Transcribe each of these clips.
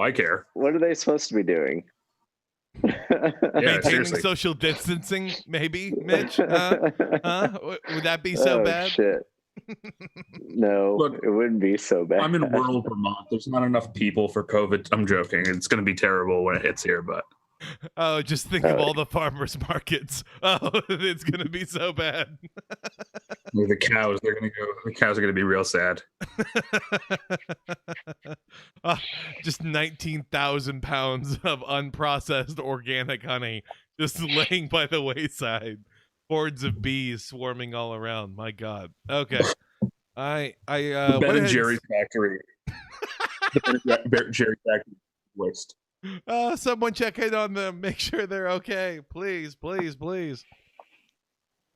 I care. What are they supposed to be doing? Yeah, Maintaining seriously. social distancing, maybe, Mitch? Huh? Would that be so bad? Shit. No, Look, it wouldn't be so bad. I'm in rural Vermont. There's not enough people for COVID. I'm joking. It's going to be terrible when it hits here, but Oh, just think of all the farmers markets. Oh, it's gonna be so bad. the cows, the cows are going to be real sad. Just 19,000 pounds of unprocessed organic honey just laying by the wayside. Hordes of bees swarming all around. My God. Okay. The Ben and Jerry's factory. The Ben and Jerry's factory waste. Someone check in on them. Make sure they're okay. Please, please, please.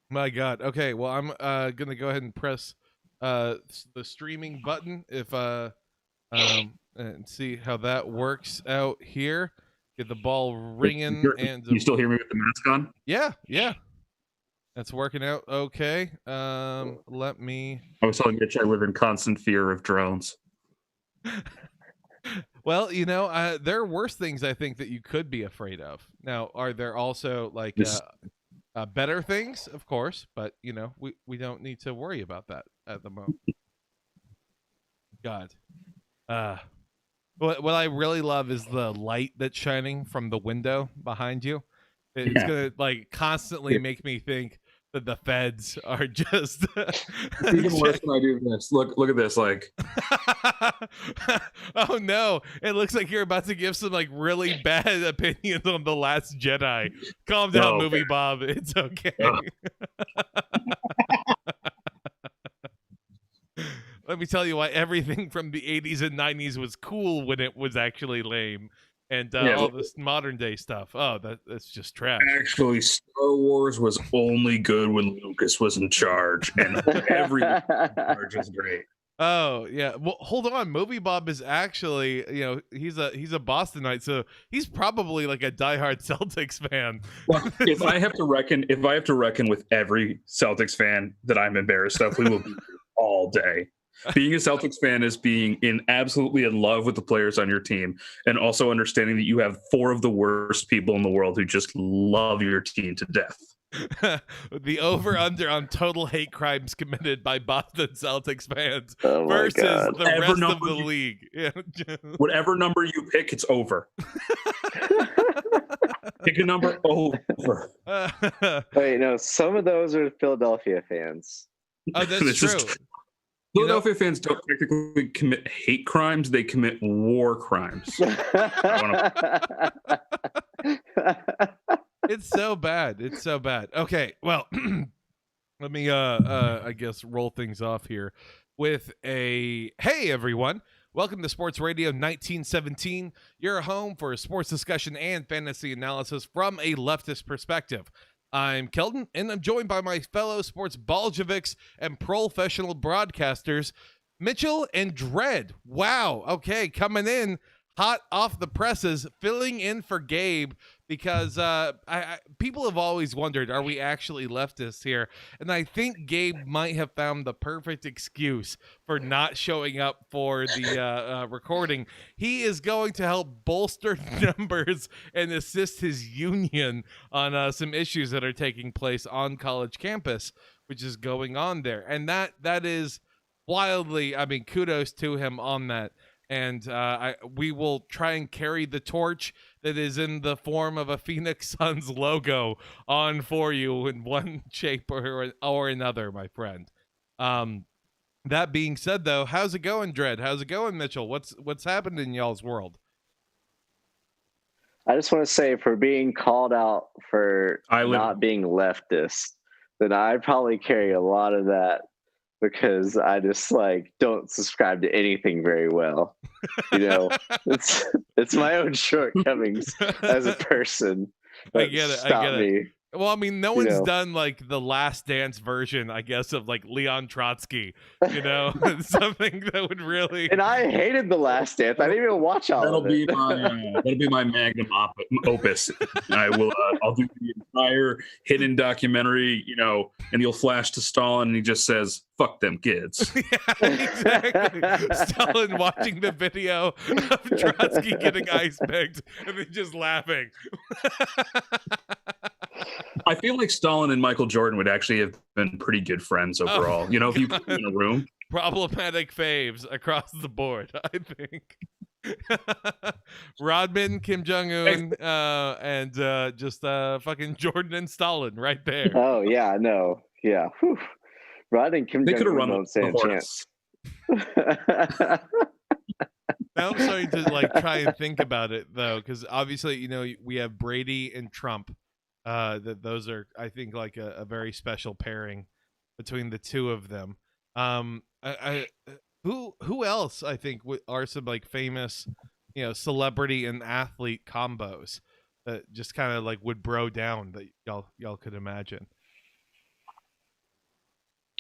My God. Okay. Well, I'm gonna go ahead and press the streaming button if and see how that works out here. Get the ball ringing. And you still hear me with the mask on? Yeah. That's working out okay. Let me. I was telling Mitch I live in constant fear of drones. Well, there are worse things I think that you could be afraid of. Now, are there also like better things? Of course, but we don't need to worry about that at the moment. God. What I really love is the light that's shining from the window behind you. It's gonna like constantly make me think that the feds are just even worse when I do this. Look at this, like oh no, it looks like you're about to give some like really bad opinions on The Last Jedi. Calm down, movie Bob. It's okay. Let me tell you why everything from the 80s and 90s was cool when it was actually lame. And all this modern day stuff. Oh, that's just trash. Actually, Star Wars was only good when Lucas was in charge, and everything in charge was great. Oh yeah. Well, hold on. Movie Bob is actually, he's a Bostonite, so he's probably like a diehard Celtics fan. Well, if I have to reckon with every Celtics fan that I'm embarrassed of, we will be here all day. Being a Celtics fan is being absolutely in love with the players on your team, and also understanding that you have 4 of the worst people in the world who just love your team to death. The over-under on total hate crimes committed by Boston Celtics fans versus the rest of the league. Whatever number you pick, it's over. Pick a number over. Wait, no, some of those are Philadelphia fans. Oh, that's true. Philadelphia fans don't technically commit hate crimes; they commit war crimes. It's so bad. It's so bad. Okay, well, let me I guess roll things off here with a hey everyone. Welcome to Sports Radio 1917, your home for sports discussion and fantasy analysis from a leftist perspective. I'm Kelton, and I'm joined by my fellow sports Bolsheviks and professional broadcasters, Mitchell and Dredd. Wow. Okay, coming in hot off the presses, filling in for Gabe, because people have always wondered, are we actually leftists here? And I think Gabe might have found the perfect excuse for not showing up for the recording. He is going to help bolster numbers and assist his union on some issues that are taking place on college campus, which is going on there. And that is wildly, kudos to him on that. And we will try and carry the torch that is in the form of a Phoenix Suns logo on for you in one shape or another, my friend. That being said, though, how's it going, Dredd? How's it going, Mitchell? What's happened in y'all's world? I just want to say, for being called out for not being leftist, then I probably carry a lot of that, because I just don't subscribe to anything very well. It's my own shortcomings as a person. I get it. Well, I mean, no one's done like the Last Dance version, I guess, of like Leon Trotsky. Something that would really. And I hated the Last Dance. I didn't even watch all of it. That'll be my magnum opus. I'll do the entire hidden documentary, and you'll flash to Stalin, and he just says, "Fuck them kids." Yeah, exactly. Stalin watching the video of Trotsky getting ice picked and then just laughing. I feel like Stalin and Michael Jordan would actually have been pretty good friends overall. If you put them in a room. Problematic faves across the board, I think. Rodman, Kim Jong-un, and just fucking Jordan and Stalin right there. Oh, yeah, no. Yeah. Whew. Rod and Kim Jong-un don't stand a chance. Now I'm starting to try and think about it, though, because obviously, we have Brady and Trump. That those are, I think, like a very special pairing between the two of them. Who else I think are some famous, celebrity and athlete combos that just kind of would bro down that y'all could imagine.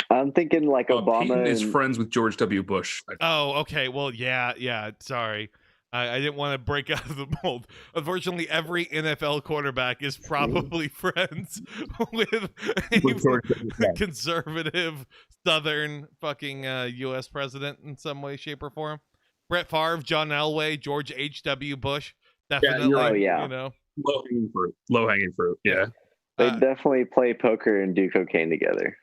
I'm thinking Obama Peyton is friends with George W. Bush. Oh, okay. Well, yeah. Sorry. I didn't want to break out of the mold. Unfortunately, every NFL quarterback is probably friends with a conservative Southern fucking U.S. president in some way, shape, or form. Brett Favre, John Elway, George H.W. Bush, definitely. Low hanging fruit. Yeah. They definitely play poker and do cocaine together.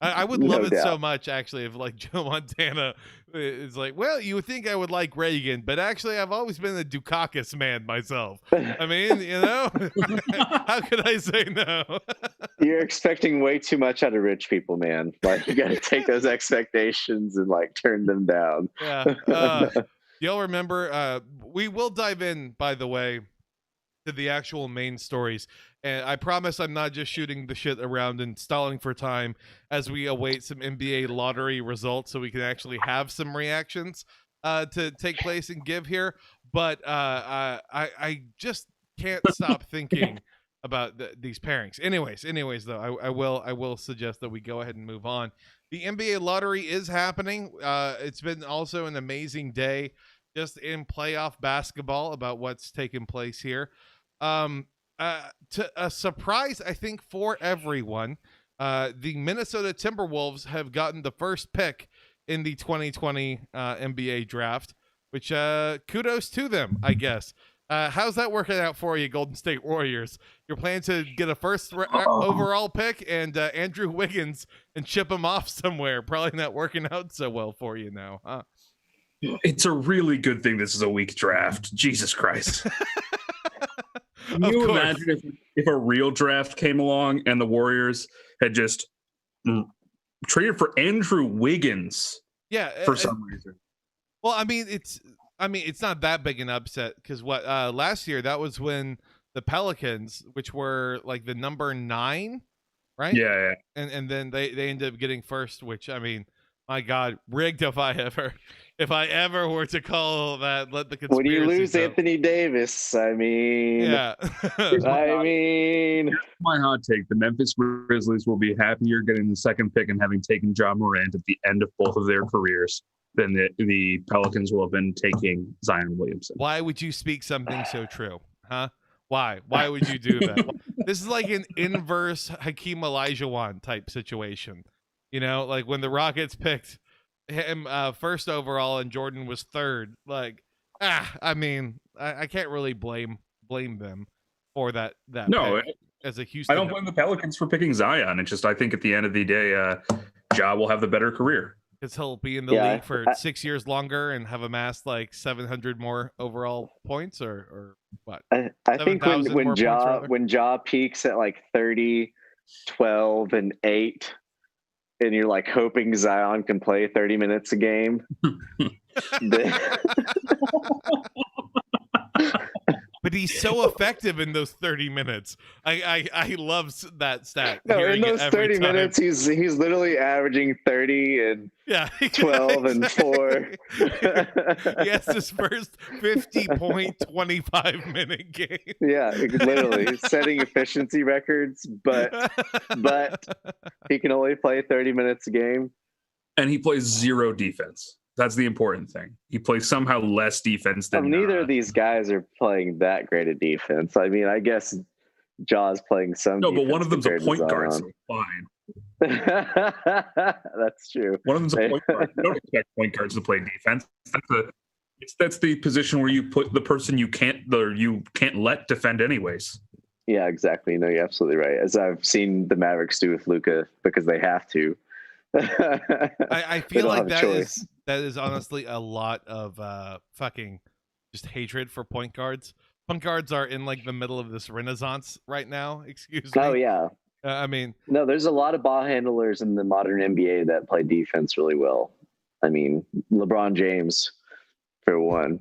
I would love it so much, actually, if Joe Montana is well, you would think I would like Reagan, but actually I've always been a Dukakis man myself. I mean, how could I say no? You're expecting way too much out of rich people, man. You got to take those expectations and turn them down. Yeah. Y'all remember, we will dive in, by the way, to the actual main stories. And I promise I'm not just shooting the shit around and stalling for time as we await some NBA lottery results so we can actually have some reactions to take place and give here. But I just can't stop thinking about these pairings. Anyways, though, I will suggest that we go ahead and move on. The NBA lottery is happening. It's been also an amazing day just in playoff basketball about what's taken place here. To a surprise, I think, for everyone, the Minnesota Timberwolves have gotten the first pick in the 2020 NBA draft, which kudos to them, I guess. How's that working out for you, Golden State Warriors? You're planning to get a first overall pick and Andrew Wiggins and ship him off somewhere. Probably not working out so well for you now, huh? It's a really good thing this is a weak draft. Jesus Christ. Can you imagine if a real draft came along and the Warriors had just traded for Andrew Wiggins? Yeah, for some reason. Well, I mean, it's not that big an upset because last year that was when the Pelicans, which were the number 9, right? Yeah. And then they ended up getting first, which I mean, my God, rigged if I ever were to call that. Let the conspiracy. When you lose Anthony Davis, I mean, yeah. My hot take: the Memphis Grizzlies will be happier getting the second pick and having taken Ja Morant at the end of both of their careers than the Pelicans will have been taking Zion Williamson. Why would you speak something so true, huh? Why would you do that? This is like an inverse Hakeem Olajuwon type situation. When the Rockets picked him first overall and Jordan was third. I mean, I can't really blame them for that. No, pick as a Houston. I don't blame the Pelicans for picking Zion. It's just I think at the end of the day, Ja will have the better career because he'll be in the league for 6 years longer and have amassed 700 more overall points or what? I think when Ja peaks at 30, 12, and 8. And you're hoping Zion can play 30 minutes a game. But but he's so effective in those 30 minutes. I love that stat. No, in those 30 minutes, he's literally averaging 30 and 12 and 4. He has his first 50-point, 25-minute game. Yeah, literally setting efficiency records, but he can only play 30 minutes a game. And he plays zero defense. That's the important thing. He plays somehow less defense than neither of these guys are playing that great a defense. I mean, I guess Jaw's playing some. No, but one of them's a point guard, so fine. That's true. One of them's a point guard. You don't expect point guards to play defense. That's the position where you put the person you can't let defend anyways. Yeah, exactly. No, you're absolutely right. As I've seen the Mavericks do with Luka because they have to. I feel like that is honestly a lot of fucking just hatred for point guards. Point guards are in like the middle of this renaissance right now. Excuse me. Oh yeah. I mean, no, there's a lot of ball handlers in the modern NBA that play defense really well. I mean, LeBron James, for one,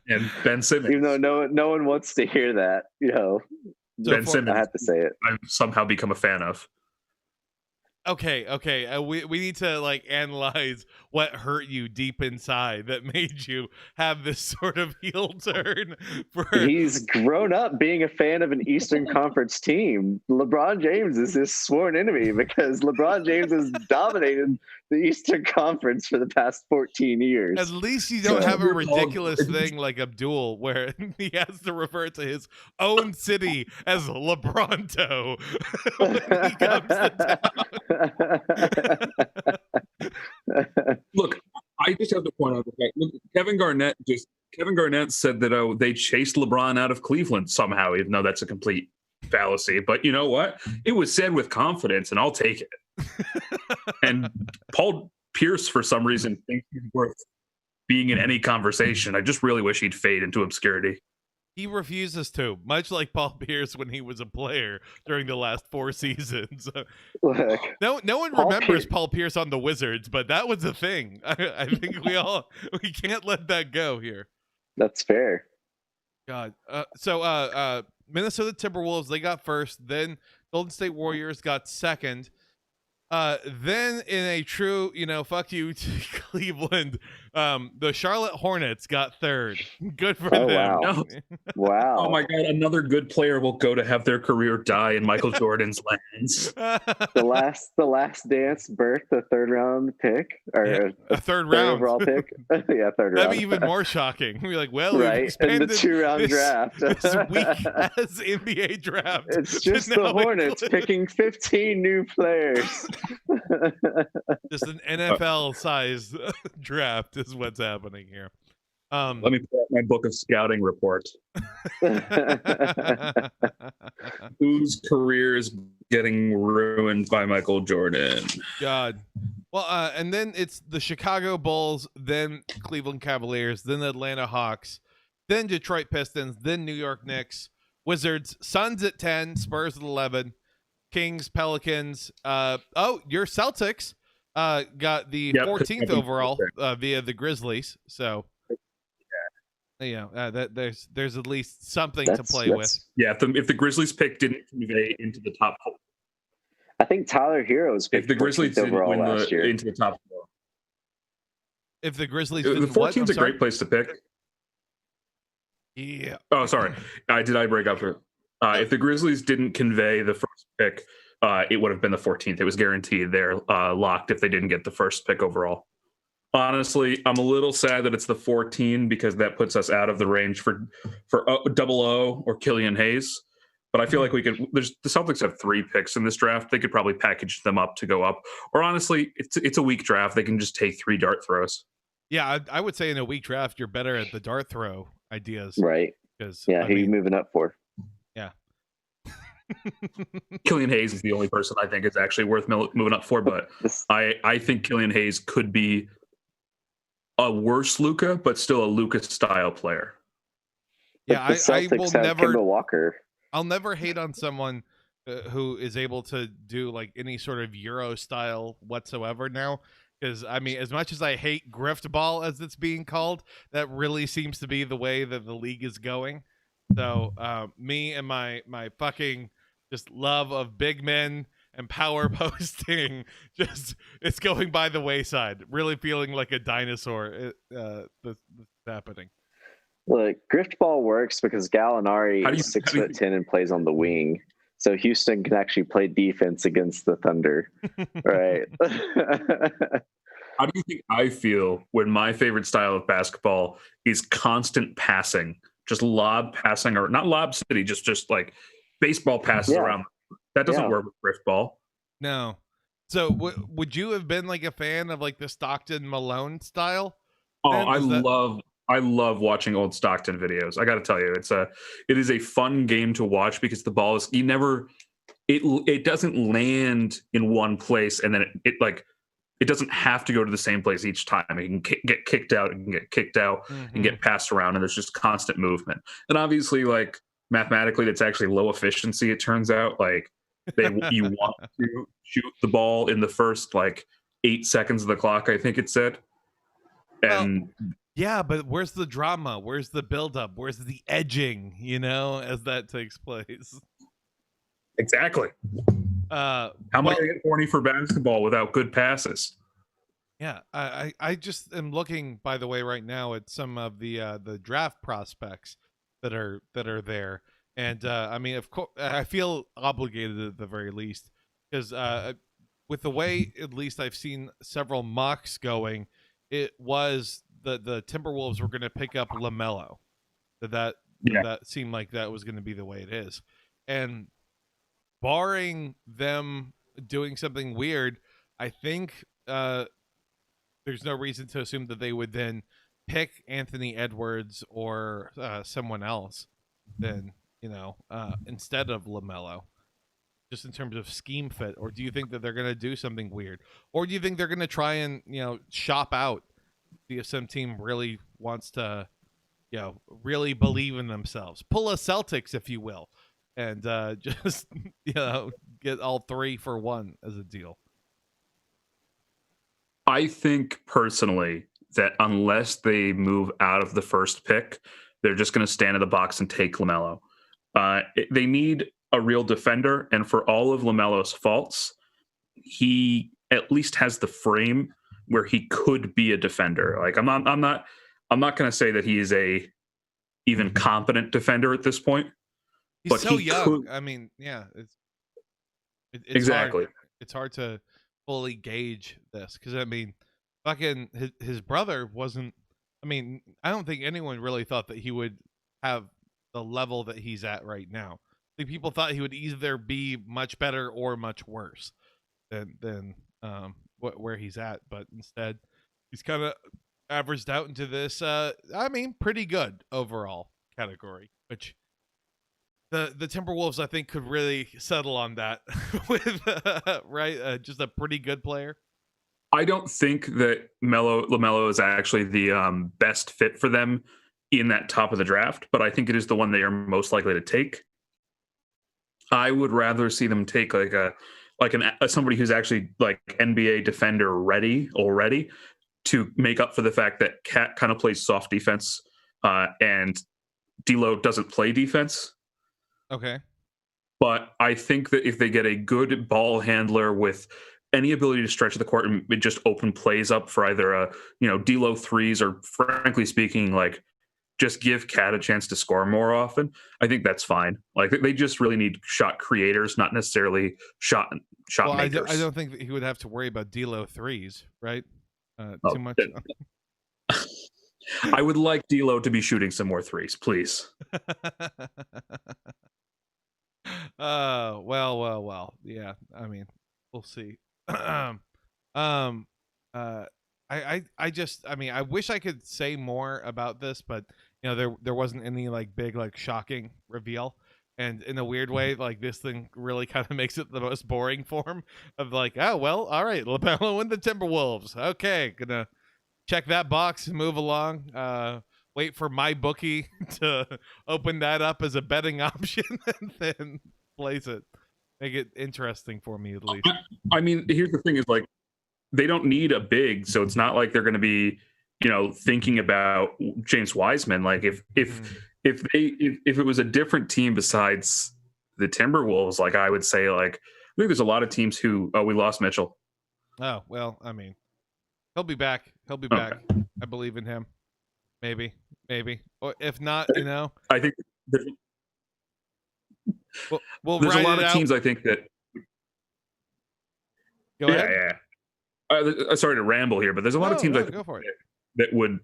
and Ben Simmons. Even though no one wants to hear that, Ben Simmons. I have to say it. I've somehow become a fan of. Okay. We need to like analyze what hurt you deep inside that made you have this sort of heel turn. He's grown up being a fan of an Eastern Conference team. LeBron James is his sworn enemy because LeBron James has dominated the Eastern Conference for the past 14 years. At least you don't have a ridiculous thing like Abdul where he has to refer to his own city as LeBronto when he comes to town. Look, I just have to point out the fact. Look, Kevin Garnett said that they chased LeBron out of Cleveland somehow, even though that's a complete fallacy. But you know what? It was said with confidence, and I'll take it. And Paul Pierce, for some reason, thinks he's worth being in any conversation. I just really wish he'd fade into obscurity. He refuses to, much like Paul Pierce when he was a player during the last 4 seasons. Look, no one remembers Paul Pierce on the Wizards, but that was a thing. I think we can't let that go here. That's fair. God. So Minnesota Timberwolves, they got first. Then Golden State Warriors got second. Then in a true, fuck you to Cleveland, the Charlotte Hornets got third. Good for them. Wow. No. Wow. Oh my God, another good player will go to have their career die in Michael Jordan's lands. The last dance birthed a third round pick or a third round overall pick. Yeah, third round. That'd be even more shocking. We're like, well, right in the 2-round draft. This weak ass NBA draft. It's just the Hornets picking 15 new players. Just an NFL size draft is what's happening here. Let me pull out my book of scouting reports. Whose career is getting ruined by Michael Jordan? God. Well, and then it's the Chicago Bulls, then Cleveland Cavaliers, then the Atlanta Hawks, then Detroit Pistons, then New York Knicks, Wizards, Suns at 10, Spurs at 11, Kings, Pelicans. Your Celtics got the 14th overall via the Grizzlies. So, there's at least something to play with. Yeah, if the Grizzlies pick didn't convey into the top 4. I think Tyler Hero's picked if the Grizzlies didn't win into the top 4. If the Grizzlies the 14's a great place to pick. Yeah. Oh, sorry. Did I break up for? If the Grizzlies didn't convey the first pick, it would have been the 14th. It was guaranteed they're locked if they didn't get the first pick overall. Honestly, I'm a little sad that it's the 14 because that puts us out of the range for Double O or Killian Hayes. But I feel like the Celtics have 3 picks in this draft. They could probably package them up to go up. Or honestly, it's a weak draft. They can just take 3 dart throws. Yeah, I would say in a weak draft, you're better at the dart throw ideas. Right. Because who are you moving up for? Yeah. Killian Hayes is the only person I think is actually worth moving up for, but I think Killian Hayes could be a worse Luka, but still a Luka style player. Yeah, I will never. Kemba Walker. I'll never hate on someone who is able to do like any sort of Euro style whatsoever now. Because I mean, as much as I hate grift ball as it's being called, that really seems to be the way that the league is going. So me and my fucking just love of big men and power posting, just it's going by the wayside. Really feeling like a dinosaur. That's happening. Look, grift ball works because Gallinari is 6'10" and plays on the wing. So Houston can actually play defense against the Thunder, right? How do you think I feel when my favorite style of basketball is constant passing, just lob passing, or not lob city, just like baseball passes around? That doesn't work with grift ball. No. So would you have been like a fan of like the Stockton Malone style? Oh, I love watching old Stockton videos. I got to tell you, it is a fun game to watch because the ball is it doesn't land in one place and then it doesn't have to go to the same place each time. It can get kicked out, it can get kicked out, and get passed around, and there's just constant movement. And obviously, like mathematically, it's actually low efficiency. It turns out, like you want to shoot the ball in the first 8 seconds of the clock, I think it said, and. Yeah, but where's the drama? Where's the buildup? Where's the edging, as that takes place? Exactly. How am I going to get horny for basketball without good passes? Yeah, I just am looking, by the way, right now at some of the draft prospects that are there. And I mean, of course, I feel obligated at the very least because with the way, at least I've seen several mocks going, it was the Timberwolves were going to pick up LaMelo. That seemed like that was going to be the way it is. And barring them doing something weird, I think there's no reason to assume that they would then pick Anthony Edwards or someone else then, instead of LaMelo, just in terms of scheme fit. Or do you think that they're going to do something weird? Or do you think they're going to try and, shop out, see if some team really wants to, really believe in themselves, pull a Celtics, if you will, and just, get all 3 for 1 as a deal? I think personally that unless they move out of the first pick, they're just going to stand in the box and take LaMelo. They need a real defender, and for all of LaMelo's faults, he at least has the frame where he could be a defender. Like I'm not going to say that he is a even competent defender at this point. He's so young. I mean, yeah, it's exactly. It's hard to fully gauge this because I mean, fucking his brother wasn't. I mean, I don't think anyone really thought that he would have the level that he's at right now. I think people thought he would either be much better or much worse than where he's at, but instead he's kind of averaged out into this pretty good overall category, which the Timberwolves I think could really settle on that with right, just a pretty good player. I don't think that LaMelo is actually the best fit for them in that top of the draft, but I think it is the one they are most likely to take. I would rather see them take somebody who's actually like NBA defender ready already to make up for the fact that Cat kind of plays soft defense and D'Lo doesn't play defense. Okay. But I think that if they get a good ball handler with any ability to stretch the court and just open plays up for either D'Lo threes or, frankly speaking, like just give Cat a chance to score more often, I think that's fine. Like they just really need shot creators, not necessarily shot makers. I don't think that he would have to worry about D'Lo threes, right? Too much. I would like D'Lo to be shooting some more threes, please. Well. Yeah, I mean, we'll see. I wish I could say more about this, but there wasn't any big shocking reveal, and in a weird way, this thing really kind of makes it the most boring form of oh well, all right, LaMelo and the Timberwolves. Okay, gonna check that box and move along. Wait for my bookie to open that up as a betting option and then place it. Make it interesting for me, at least. I mean, here's the thing: is they don't need a big, so it's not like they're going to be, thinking about James Wiseman. Like if it was a different team besides the Timberwolves, like I would say, like I think there's a lot of teams who we lost Mitchell. Oh well, I mean, he'll be back. He'll be back. I believe in him. Maybe, or if not, I think there's a lot of teams. I think that. Go ahead. Yeah. Sorry to ramble here, but there's a lot of teams I think go for it. that would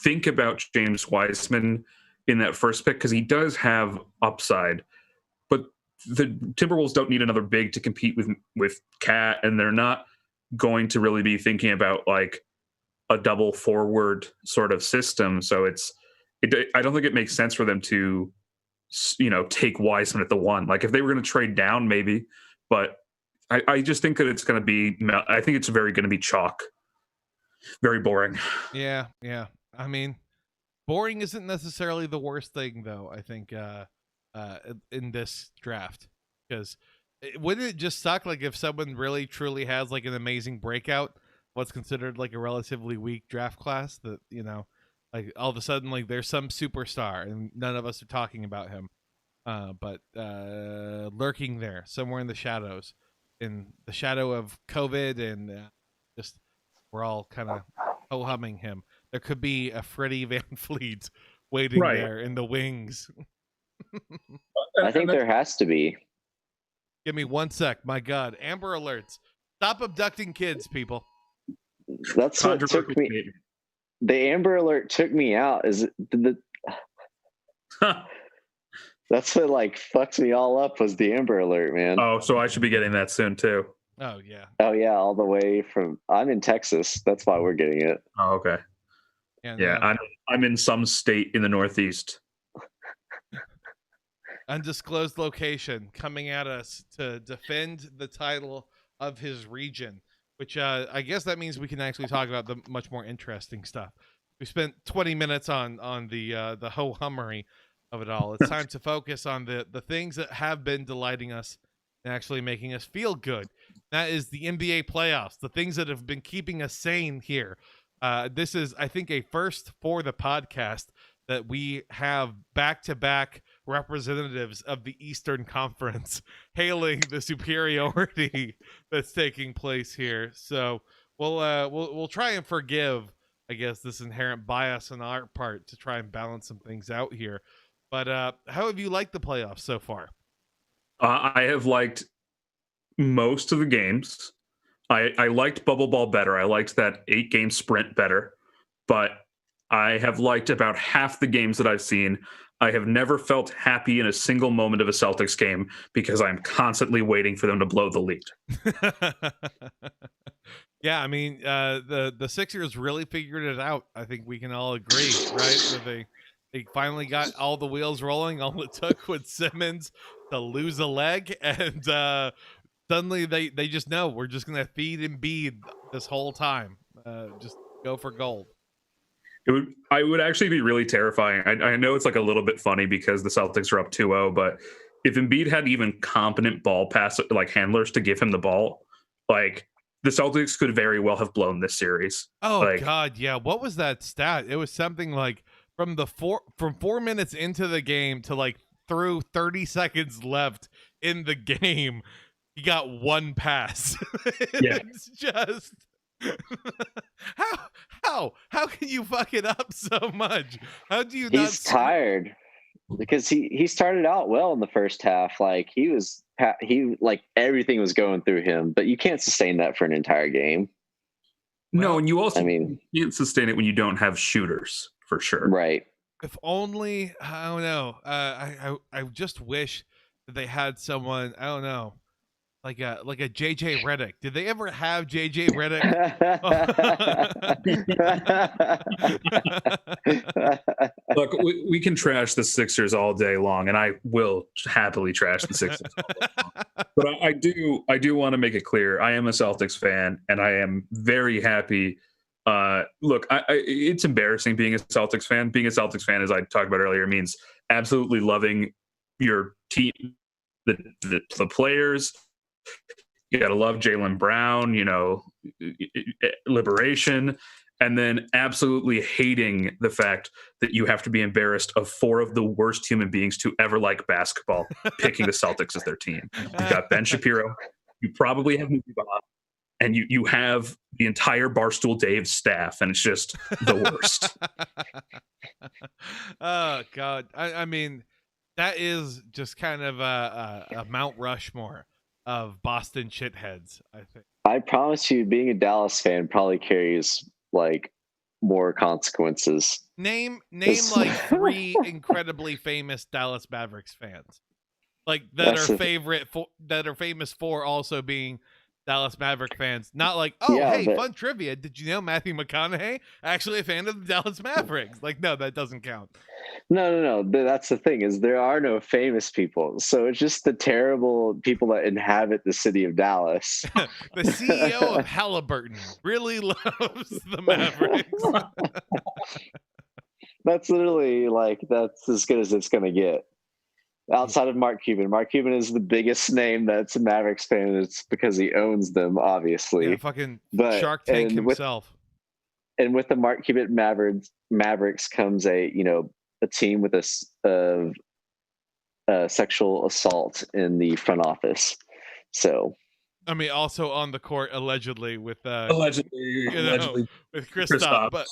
think about James Wiseman in that first pick because he does have upside, but the Timberwolves don't need another big to compete with Cat, and they're not going to really be thinking about like a double forward sort of system. So I don't think it makes sense for them to, take Wiseman at the 1. Like if they were going to trade down, maybe, but I just think that it's going to be. I think it's very going to be chalk. Very boring. Yeah. I mean, boring isn't necessarily the worst thing, though. I think in this draft, because wouldn't it just suck like if someone really truly has like an amazing breakout, what's considered like a relatively weak draft class, that like all of a sudden like there's some superstar and none of us are talking about him, but lurking there somewhere in the shadows, in the shadow of COVID, and just we're all kind of ho-humming him. There could be a Freddie Van Fleet waiting there in the wings. I think there has to be. Give me 1 sec. My God. Amber Alerts. Stop abducting kids, people. That's what took me. The Amber Alert took me out. That's what like fucks me all up was the Amber Alert, man. Oh, so I should be getting that soon too. Oh yeah. Oh yeah, all the way from. I'm in Texas. That's why we're getting it. Oh okay. Yeah, I'm in some state in the Northeast. Undisclosed location coming at us to defend the title of his region, which I guess that means we can actually talk about the much more interesting stuff. We spent 20 minutes on the ho-hummery of it all. It's time to focus on the things that have been delighting us and actually making us feel good. That is the NBA playoffs, the things that have been keeping us sane here. This is, I think, a first for the podcast that we have back-to-back representatives of the Eastern Conference hailing the superiority that's taking place here. So we'll try and forgive, I guess, this inherent bias on our part to try and balance some things out here. But how have you liked the playoffs so far? I have liked most of the games. I liked Bubble Ball better. I liked that 8-game sprint better. But I have liked about half the games that I've seen. I have never felt happy in a single moment of a Celtics game because I'm constantly waiting for them to blow the lead. Yeah, I mean, the Sixers really figured it out. I think we can all agree, right? So they finally got all the wheels rolling. All it took was Simmons to lose a leg, and suddenly they just know we're just going to feed Embiid this whole time. Just go for gold. I would actually be really terrifying. I know it's like a little bit funny because the Celtics are up 2-0, but if Embiid had even competent ball pass like handlers to give him the ball, like the Celtics could very well have blown this series. Oh God, yeah. What was that stat? It was something like from 4 minutes into the game to like through 30 seconds left in the game, he got one pass. Yeah. It's just how can you fuck it up so much? How do you not? He's tired because he started out well in the first half. Like he like everything was going through him, but you can't sustain that for an entire game. No, and you also can't sustain it when you don't have shooters for sure. Right. If only, I don't know. I just wish that they had someone, I don't know, like a JJ Redick. Did they ever have JJ Redick? Look, we can trash the Sixers all day long, and I will happily trash the Sixers all day long. But I do want to make it clear, I am a Celtics fan, and I am very happy. Look, it's embarrassing being a Celtics fan. Being a Celtics fan, as I talked about earlier, means absolutely loving your team, the players. You got to love Jaylen Brown, liberation, and then absolutely hating the fact that you have to be embarrassed of 4 of the worst human beings to ever like basketball picking the Celtics as their team. You've got Ben Shapiro, you probably have Mookie Bob, and you have the entire Barstool Dave staff, and it's just the worst. Oh God, I mean, that is just kind of a Mount Rushmore of Boston shitheads, I think. I promise you, being a Dallas fan probably carries like more consequences. Name like 3 incredibly famous Dallas Mavericks fans, like that are famous for also being Dallas Maverick fans. Not like, fun trivia. Did you know Matthew McConaughey actually a fan of the Dallas Mavericks? Like, no, that doesn't count. No. That's the thing, is there are no famous people. So it's just the terrible people that inhabit the city of Dallas. The CEO of Halliburton really loves the Mavericks. That's literally that's as good as it's going to get. Outside of Mark Cuban. Mark Cuban is the biggest name that's a Mavericks fan. It's because he owns them, obviously. Yeah, fucking Shark Tank himself. And with the Mark Cuban Mavericks comes a team with a sexual assault in the front office. So, I mean, also on the court allegedly with allegedly with Kristaps. But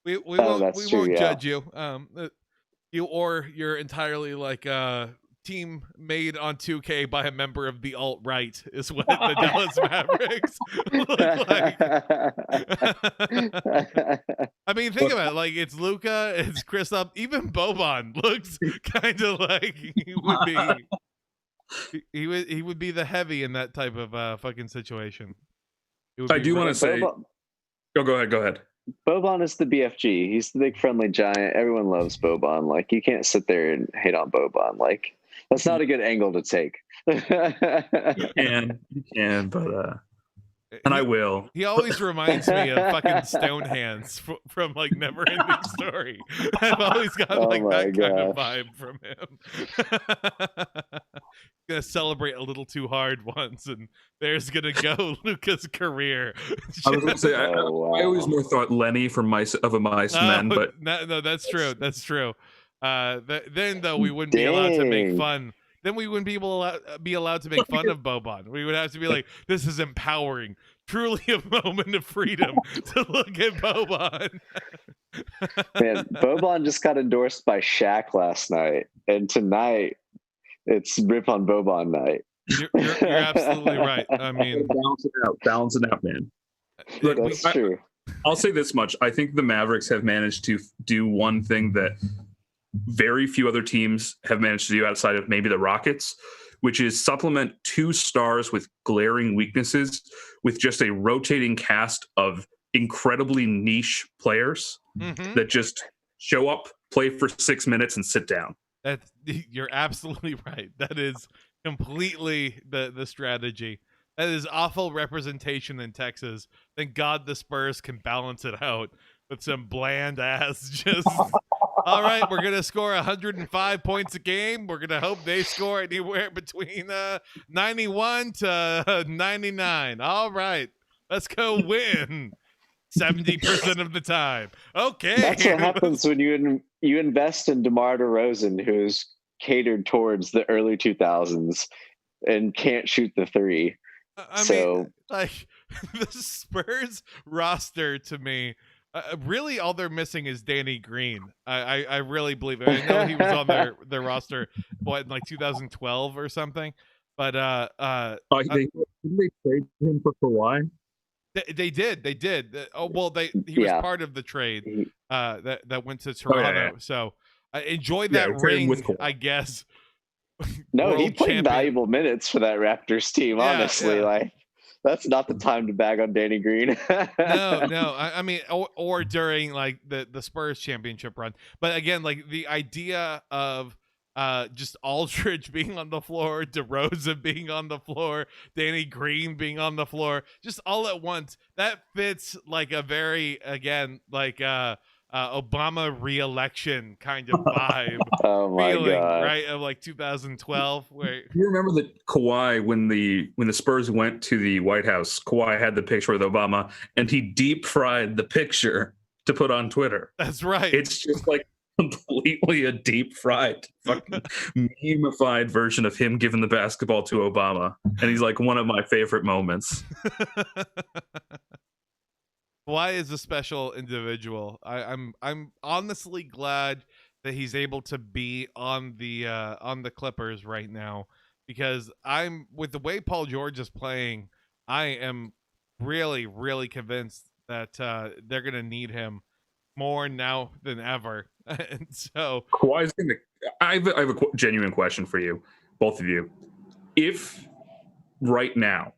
we won't judge you. You or you're entirely like team made on 2K by a member of the alt-right is what the Dallas Mavericks look like. I mean, think about it. Like, it's Luka, it's Kristaps, even Boban looks kind of like he would be. He would be the heavy in that type of fucking situation. I do want to say. Go ahead. Boban is the BFG. He's the big friendly giant. Everyone loves Boban. Like, you can't sit there and hate on Boban. Like, that's not a good angle to take. You can, but and I will. He always reminds me of fucking Stonehands from like Never Ending Story. I've always got that kind of vibe from him. Gonna celebrate a little too hard once, and there's gonna go Luka's career. I was gonna say, I always more thought Lenny from Mice Men, but no, that's true. That's true. Then though, we wouldn't be allowed to make fun. Then we wouldn't be allowed to make fun of Boban. We would have to be like, this is empowering. Truly a moment of freedom to look at Boban. Man, Boban just got endorsed by Shaq last night. And tonight, it's Rip on Boban night. You're absolutely right. I mean, balance it out, man. Look, that's true. I'll say this much. I think the Mavericks have managed to do one thing that very few other teams have managed to do outside of maybe the Rockets, which is supplement 2 stars with glaring weaknesses with just a rotating cast of incredibly niche players that just show up, play for 6 minutes, and sit down. You're absolutely right. That is completely the strategy. That is awful representation in Texas. Thank God the Spurs can balance it out with some bland ass just... All right, we're going to score 105 points a game. We're going to hope they score anywhere between 91 to 99. All right, let's go win 70% of the time. Okay. That's what happens when you invest in DeMar DeRozan, who's catered towards the early 2000s and can't shoot the 3. I mean, like, the Spurs roster to me, really, all they're missing is Danny Green. I really believe it. I know he was on their roster, in like 2012 or something. But they traded him for Kawhi. They did. He was part of the trade that went to Toronto. Oh, yeah. So enjoy that ring, I guess. No, he played valuable minutes for that Raptors team. Honestly, like. That's not the time to bag on Danny Green. No. I mean, or during like the Spurs championship run. But again, like the idea of just Aldridge being on the floor, DeRozan being on the floor, Danny Green being on the floor, just all at once. That fits like a very, again, like Obama re-election kind of vibe. Oh my feeling, God. right, of like 2012. Where you remember that Kawhi, when the Spurs went to the White House, Kawhi had the picture with Obama, and he deep fried the picture to put on Twitter. That's right. It's just like completely a deep fried, fucking memeified version of him giving the basketball to Obama, and he's like one of my favorite moments. Kawhi is a special individual. I'm honestly glad that he's able to be on the Clippers right now, because I'm with the way Paul George is playing, I am really, really convinced that they're gonna need him more now than ever. And so Kawhi's gonna. I have a genuine question for you, both of you. If right now,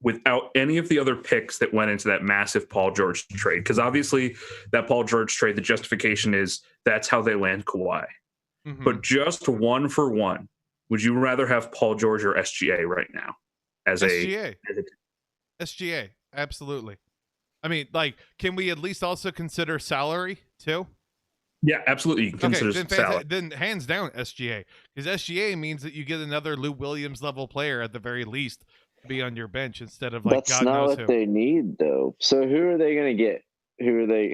without any of the other picks that went into that massive Paul George trade, because obviously that Paul George trade, the justification is that's how they land Kawhi. Mm-hmm. But just one for one, would you rather have Paul George or SGA right now? As SGA. SGA, absolutely. I mean, like, can we at least also consider salary too? Yeah, absolutely. You can consider salary. Then hands down SGA, because SGA means that you get another Lou Williams level player at the very least to be on your bench instead of like that's God not knows what who. they need though. So who are they going to get? Who are they?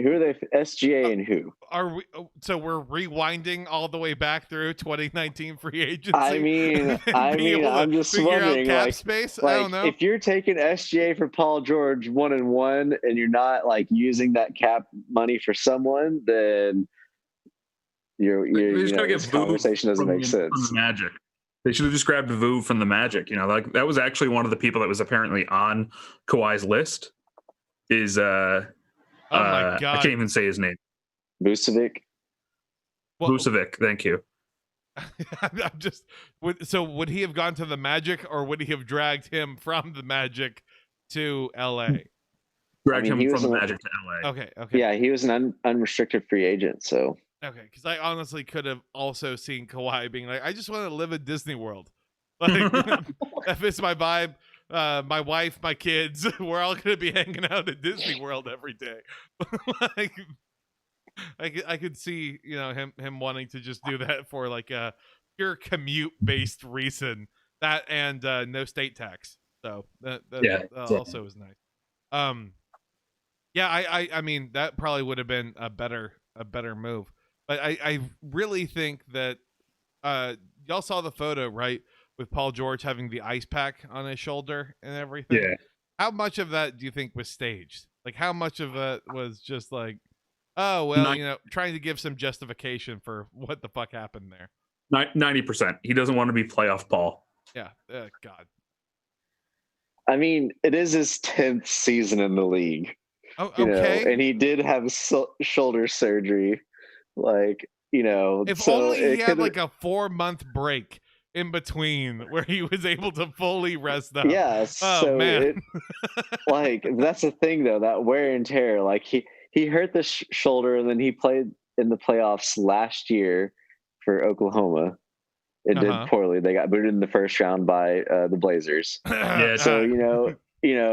SGA and who? Are we? So we're rewinding all the way back through 2019 free agency. I mean, I'm just wondering, cap space. Like, I don't know. If you're taking SGA for Paul George 1-1, and you're not like using that cap money for someone, then this conversation doesn't make sense. From the Magic. They should have just grabbed Vooch from the Magic. You know, like that was actually one of the people that was apparently on Kawhi's list. Is oh my God. I can't even say his name. Vucevic. Vucevic, thank you. I'm just so would he have gone to the Magic, or would he have dragged him from the Magic to LA? Dragged him from the Magic to LA. Okay. Yeah, he was an unrestricted free agent, so. Okay, because I honestly could have also seen Kawhi being like, I just want to live at Disney World. Like, that fits my vibe. My wife, my kids, we're all going to be hanging out at Disney World every day. Like, I could see, him wanting to just do that for like a pure commute-based reason. That and no state tax. So that also was nice. Yeah, I mean, that probably would have been a better move. But I really think that y'all saw the photo, right, with Paul George having the ice pack on his shoulder and everything. Yeah. How much of that do you think was staged? Like, how much of it was just like, oh, well, trying to give some justification for what the fuck happened there? 90%. He doesn't want to be playoff Paul. Yeah. God. I mean, it is his 10th season in the league. Oh, okay. And he did have shoulder surgery. Like, if only he had like a 4-month break in between where he was able to fully rest up. Yeah. Oh, man. Like, that's the thing though, that wear and tear. Like he hurt the shoulder, and then he played in the playoffs last year for Oklahoma. It did poorly. They got booted in the first round by the Blazers. Yeah. So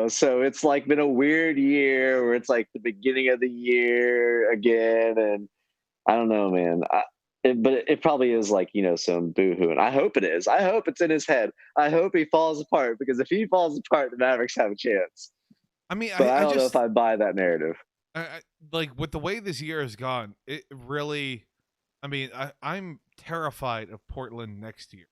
so it's like been a weird year where it's like the beginning of the year again, and I don't know, man. But it probably is like, some boohoo. And I hope it is. I hope it's in his head. I hope he falls apart, because if he falls apart, the Mavericks have a chance. I mean, but I don't know if I buy that narrative. Like, with the way this year has gone, it really, I mean, I'm terrified of Portland next year.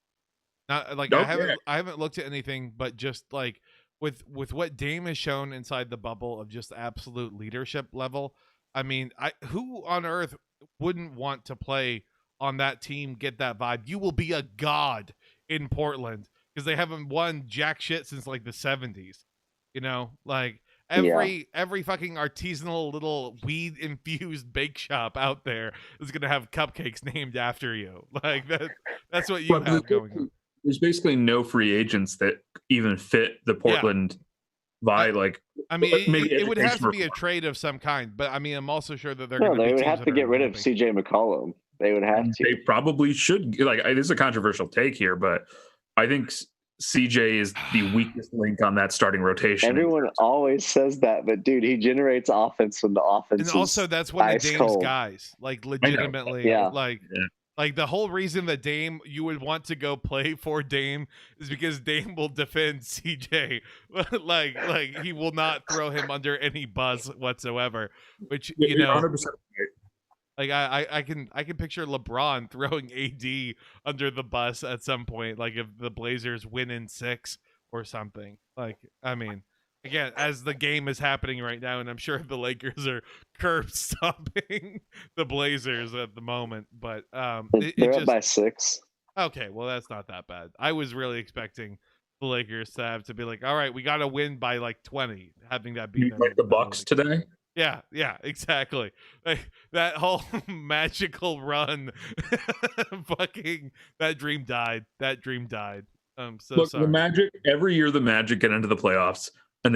Not like I haven't looked at anything, but just like with what Dame has shown inside the bubble of just absolute leadership level. I mean, who on earth wouldn't want to play on that team, get that vibe? You will be a god in Portland, because they haven't won jack shit since like the 70s. Like every fucking artisanal little weed infused bake shop out there is gonna have cupcakes named after you. Like that's what you have going on. There's basically no free agents that even fit the Portland vibe. Like, I mean, it would have to be a trade of some kind, but I mean, I'm also sure that they would have to get rid of CJ McCollum. They would have to. They probably should. Like, this is a controversial take here, but I think CJ is the weakest link on that starting rotation. Everyone always says that, but dude, he generates offense when the offense and also that's one of Dame's cold. guys, like legitimately, yeah. Like the whole reason that Dame, you would want to go play for Dame is because Dame will defend CJ. like he will not throw him under any bus whatsoever. Which you know, 100%. Like I can picture LeBron throwing AD under the bus at some point, like if the Blazers win in 6 or something. Like, I mean, again, as the game is happening right now, and I'm sure the Lakers are curb stomping the Blazers at the moment, but they're up by 6. Okay, well that's not that bad. I was really expecting the Lakers to have to be like, all right, we got to win by like 20, having that be like the Bucks today. Yeah, exactly. Like that whole magical run, fucking that dream died. So look, sorry. The Magic, every year the Magic get into the playoffs, and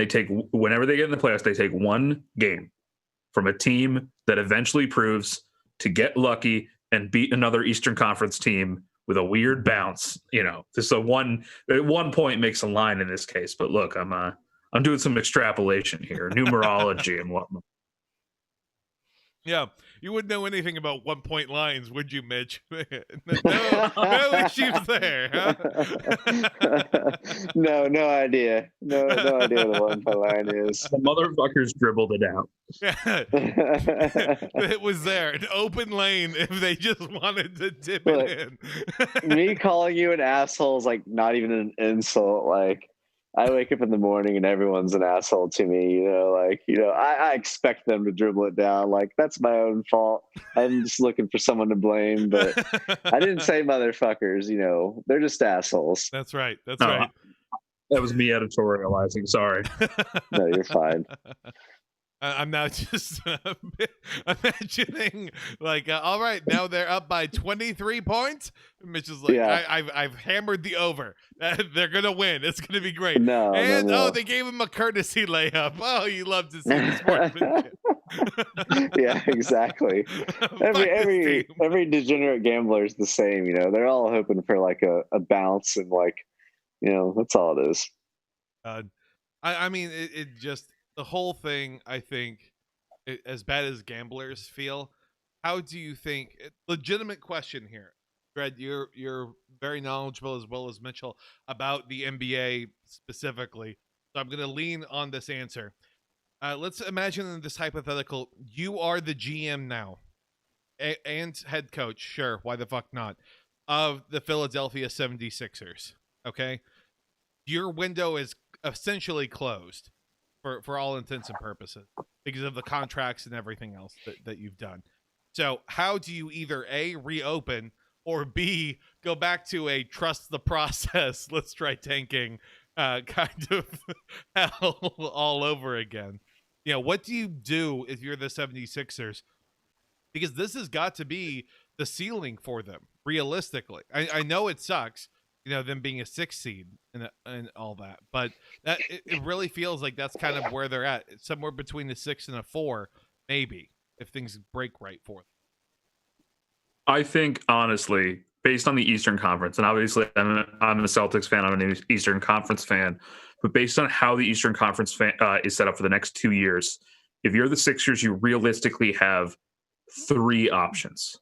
whenever they get in the playoffs, they take one game from a team that eventually proves to get lucky and beat another Eastern Conference team with a weird bounce. You know, this at one point makes a line in this case. But look, I'm doing some extrapolation here, numerology and whatnot. Yeah, you wouldn't know anything about 1 point lines, would you, Mitch? no issues there, huh? No idea. No idea what the 1 point line is. The motherfuckers dribbled it out. It was there, an open lane if they just wanted to dip it in. Me calling you an asshole is like not even an insult. Like, I wake up in the morning and everyone's an asshole to me, I expect them to dribble it down. Like, that's my own fault. I'm just looking for someone to blame, but I didn't say motherfuckers, they're just assholes. That's right. Right. That was me editorializing. Sorry. No, you're fine. I'm now just imagining, like, all right, now they're up by 23 points. Mitch is like, yeah. I've hammered the over. They're gonna win. It's gonna be great. No. They gave him a courtesy layup. Oh, you love to see the sportsmanship. Yeah, exactly. Every degenerate gambler is the same. They're all hoping for like a bounce and like, that's all it is. I mean, it just. The whole thing, I think, as bad as gamblers feel, how do you think? Legitimate question here, Fred. You're very knowledgeable as well as Mitchell about the NBA specifically, so I'm going to lean on this answer. Let's imagine this hypothetical: you are the GM now, and head coach. Sure, why the fuck not? Of the Philadelphia 76ers. Okay, your window is essentially closed. For all intents and purposes, because of the contracts and everything else that you've done. So how do you either A, reopen, or B, go back to a trust the process, let's try tanking kind of hell all over again? What do you do if you're the 76ers? Because this has got to be the ceiling for them, realistically. I know it sucks, them being a 6 seed and all that, but that it really feels like that's kind of where they're at. It's somewhere between a 6 and a 4, maybe, if things break right for them. I think, honestly, based on the Eastern Conference, and obviously I'm a Celtics fan, I'm an Eastern Conference fan, but based on how the Eastern Conference is set up for the next 2 years, if you're the Sixers, you realistically have 3 options.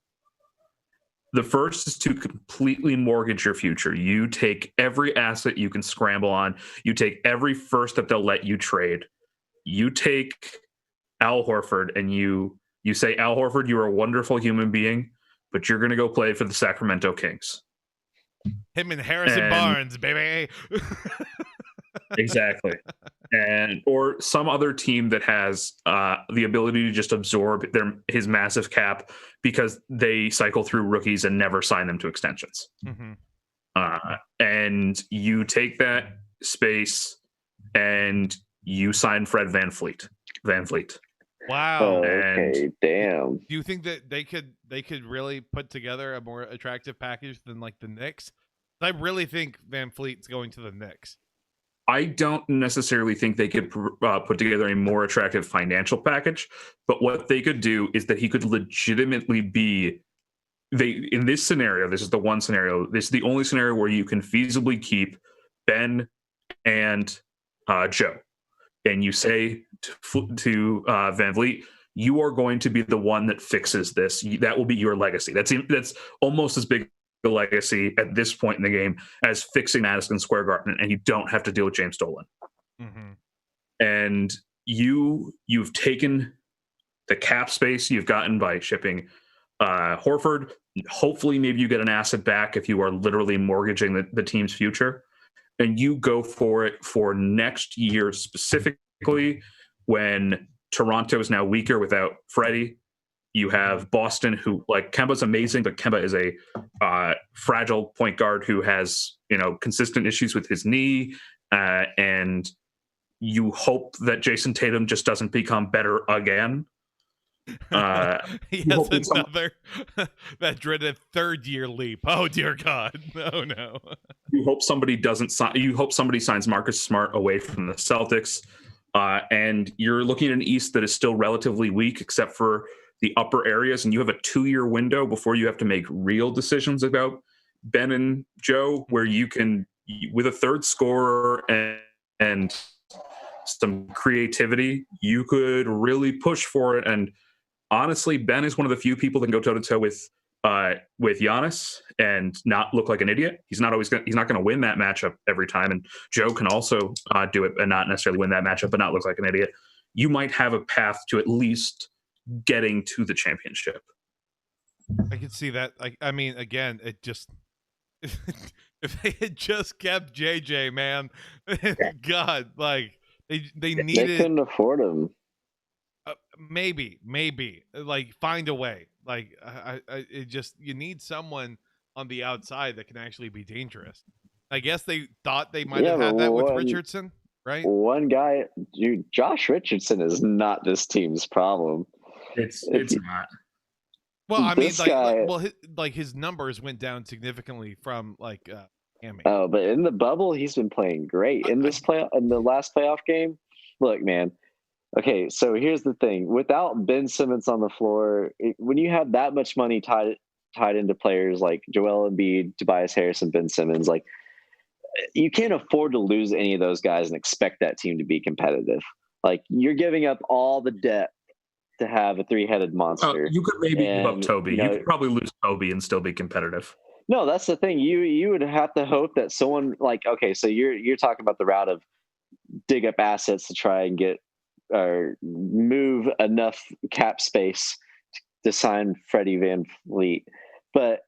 The first is to completely mortgage your future. You take every asset you can scramble on. You take every first that they'll let you trade. You take Al Horford and you say, Al Horford, you're a wonderful human being, but you're going to go play for the Sacramento Kings. Him and Harrison Barnes, baby. Exactly. Or some other team that has the ability to just absorb his massive cap because they cycle through rookies and never sign them to extensions. Mm-hmm. And you take that space and you sign Fred VanVleet. Wow. Okay, damn. Do you think that they could really put together a more attractive package than like the Knicks? I really think VanVleet's going to the Knicks. I don't necessarily think they could put together a more attractive financial package, but what they could do is that he could legitimately be in this scenario. This is the one scenario. This is the only scenario where you can feasibly keep Ben and Joe, and you say to Van Vliet, you are going to be the one that fixes this. That will be your legacy. That's almost as big a legacy at this point in the game as fixing Madison Square Garden, and you don't have to deal with James Dolan. Mm-hmm. And you've taken the cap space you've gotten by shipping Horford. Hopefully, maybe you get an asset back if you are literally mortgaging the team's future, and you go for it for next year specifically when Toronto is now weaker without Freddie. You have Boston, who, like, Kemba's amazing, but Kemba is a fragile point guard who has, consistent issues with his knee, and you hope that Jason Tatum just doesn't become better again. He has another that dreaded third-year leap. Oh dear God! No. You hope somebody doesn't sign. You hope somebody signs Marcus Smart away from the Celtics, and you're looking at an East that is still relatively weak, except for the upper areas. And you have a 2-year window before you have to make real decisions about Ben and Joe, where you can, with a third scorer and some creativity, you could really push for it. And honestly, Ben is one of the few people that can go toe to toe with Giannis and not look like an idiot. He's not going to win that matchup every time. And Joe can also do it and not necessarily win that matchup, but not look like an idiot. You might have a path to at least getting to the championship. I can see that. I mean, again, it just if they had just kept JJ, man, God, like they needed. They couldn't afford him. Maybe, like, find a way. Like, it just, you need someone on the outside that can actually be dangerous. I guess they thought they might have had that with Richardson, right? One guy, dude, Josh Richardson is not this team's problem. It's not. Well, I mean, his numbers went down significantly from Miami. Oh, but in the bubble, he's been playing great. In the last playoff game, look, man. Okay, so here's the thing. Without Ben Simmons on the floor, when you have that much money tied into players like Joel Embiid, Tobias Harris, and Ben Simmons, like, you can't afford to lose any of those guys and expect that team to be competitive. Like, you're giving up all the depth to have a three-headed monster. You could maybe give up Toby. You could probably lose Toby and still be competitive. No, that's the thing. You would have to hope that someone, like, okay, so you're talking about the route of dig up assets to try and get or move enough cap space to sign Freddie Van Vliet. But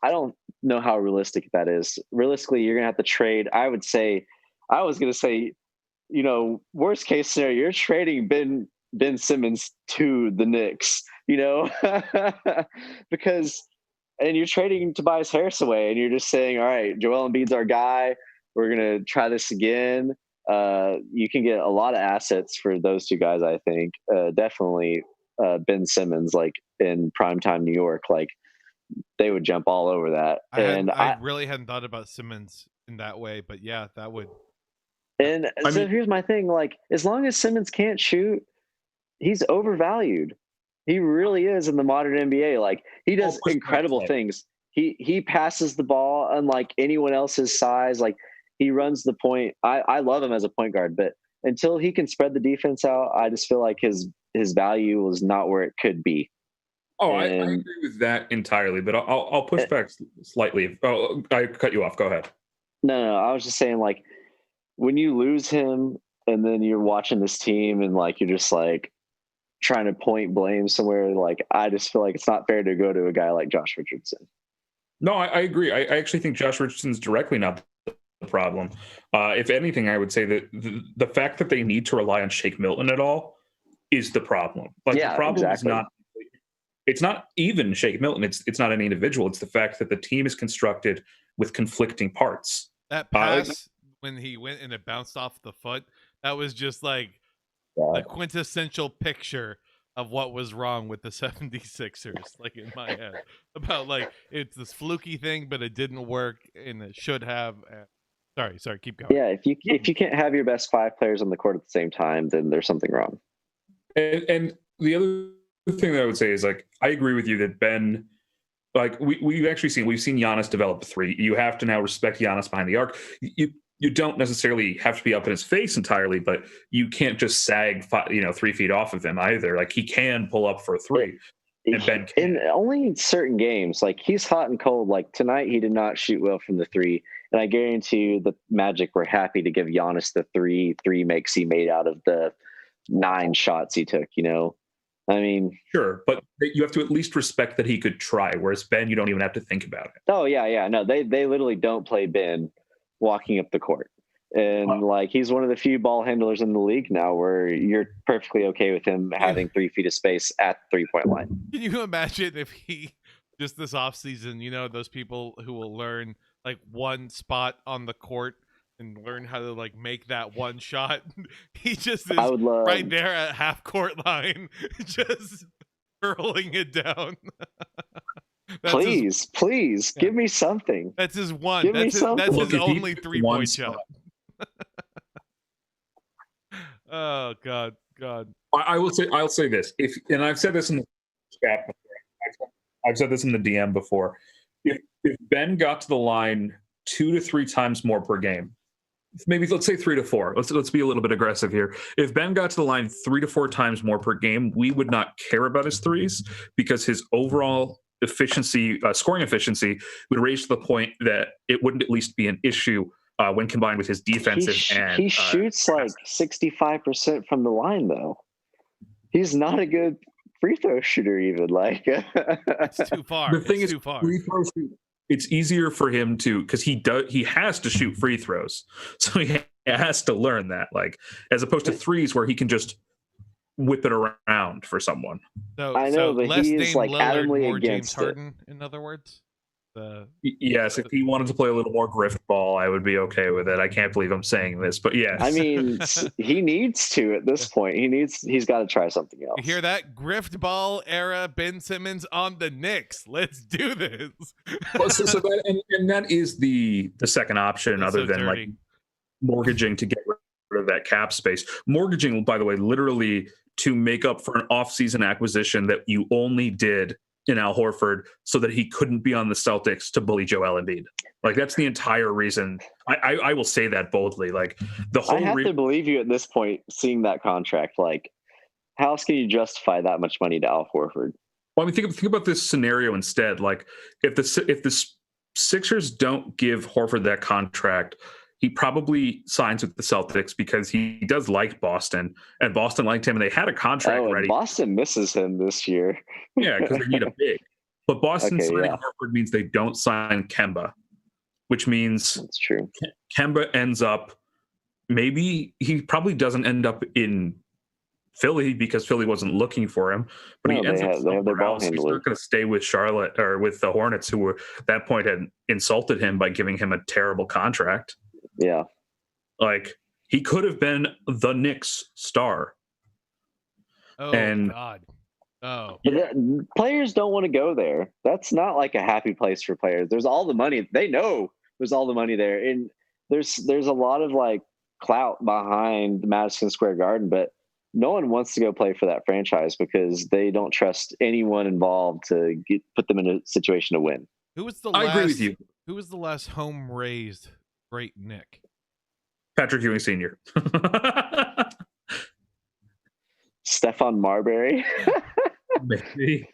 I don't know how realistic that is. Realistically, you're going to have to trade. I was going to say, worst case scenario, you're trading Ben Simmons to the Knicks, because, and you're trading Tobias Harris away and you're just saying, all right, Joel Embiid's our guy. We're going to try this again. You can get a lot of assets for those two guys, I think. Definitely Ben Simmons, like in primetime New York, like they would jump all over that. I really hadn't thought about Simmons in that way, but yeah, that would. And here's my thing, like, as long as Simmons can't shoot, he's overvalued. He really is in the modern NBA. Like, he does incredible things. He passes the ball unlike anyone else's size. Like, he runs the point. I love him as a point guard, but until he can spread the defense out, I just feel like his value was not where it could be. Oh, I agree with that entirely, but I'll push back slightly. Oh, I cut you off. Go ahead. No, I was just saying, like, when you lose him and then you're watching this team and, like, you're just, like, trying to point blame somewhere, like, I just feel like it's not fair to go to a guy like Josh Richardson. No, I agree. I actually think Josh Richardson's directly not the problem. If anything, I would say that the fact that they need to rely on Shake Milton at all is the problem. Like, the problem is not. It's not even Shake Milton. It's not an individual. It's the fact that the team is constructed with conflicting parts. That pass when he went and it bounced off the foot, that was just like the quintessential picture of what was wrong with the 76ers, like, in my head. About, like, it's this fluky thing, but it didn't work and it should have. Sorry, keep going. Yeah, if you can't have your best 5 players on the court at the same time, then there's something wrong. And the other thing that I would say is, like, I agree with you that Ben, like, we've seen Giannis develop 3. You have to now respect Giannis behind the arc. you don't necessarily have to be up in his face entirely, but you can't just sag 3 feet off of him either. Like, he can pull up for a three. And Ben can. In only certain games, like he's hot and cold. Like tonight, he did not shoot well from the three, and I guarantee you, the Magic were happy to give Giannis the three makes he made out of the 9 shots he took. I mean, sure, but you have to at least respect that he could try. Whereas Ben, you don't even have to think about it. Oh yeah, no, they literally don't play Ben walking up the court. And like, he's one of the few ball handlers in the league now where you're perfectly okay with him having 3 feet of space at the 3-point line. Can you imagine if he just this offseason, those people who will learn like one spot on the court and learn how to like make that one shot? He just is right there at half court line, just hurling it down. Please, give me something. That's his one. That's his only 3-point shot. Oh God. I'll say this. And I've said this in the chat before. I've said this in the DM before. If Ben got to the line 2 to 3 times more per game, maybe let's say 3 to 4. Let's be a little bit aggressive here. If Ben got to the line 3 to 4 times more per game, we would not care about his threes because his overall scoring efficiency would raise to the point that it wouldn't at least be an issue when combined with his defensive. He shoots like 65% from the line, though. He's not a good free throw shooter, even. Like, it's too far. The thing is, free throw shoot, it's easier for him to, because he has to shoot free throws, so he has to learn that. Like, as opposed to threes where he can just whip it around for someone. I know, but less he's like Lillard, adamantly more against James Harden. In other words. Yes, if he wanted to play a little more grift ball, I would be okay with it. I can't believe I'm saying this, but yes. I mean, he needs to at this point. He's got to try something else. You hear that? Grift ball era Ben Simmons on the Knicks. Let's do this. Well, so that, and that is the second option, other than dirty. Like mortgaging to get rid of that cap space. Mortgaging, by the way, literally to make up for an off-season acquisition that you only did in Al Horford so that he couldn't be on the Celtics to bully Joel Embiid. Like, that's the entire reason. I will say that boldly. Like, the whole I have to believe you at this point, seeing that contract. Like, how else can you justify that much money to Al Horford? Well, I mean, think about this scenario instead. Like, if the Sixers don't give Horford that contract, he probably signs with the Celtics because he does like Boston, and Boston liked him, and they had a contract ready. Boston misses him this year. Yeah, because they need a big. But Boston signing Horford means they don't sign Kemba, which means that's true. Kemba ends up, maybe he probably doesn't end up in Philly because Philly wasn't looking for him, but he ends up somewhere else. He's not going to stay with Charlotte or with the Hornets, who were at that point had insulted him by giving him a terrible contract. Yeah. Like, he could have been the Knicks star. Oh, God. Oh. Players don't want to go there. That's not like a happy place for players. There's all the money. They know there's all the money there. And there's a lot of like clout behind Madison Square Garden, but no one wants to go play for that franchise because they don't trust anyone involved to put them in a situation to win. I agree with you. Who was the last home-raised great Nick? Patrick Ewing Sr. Stephon Marbury. Maybe.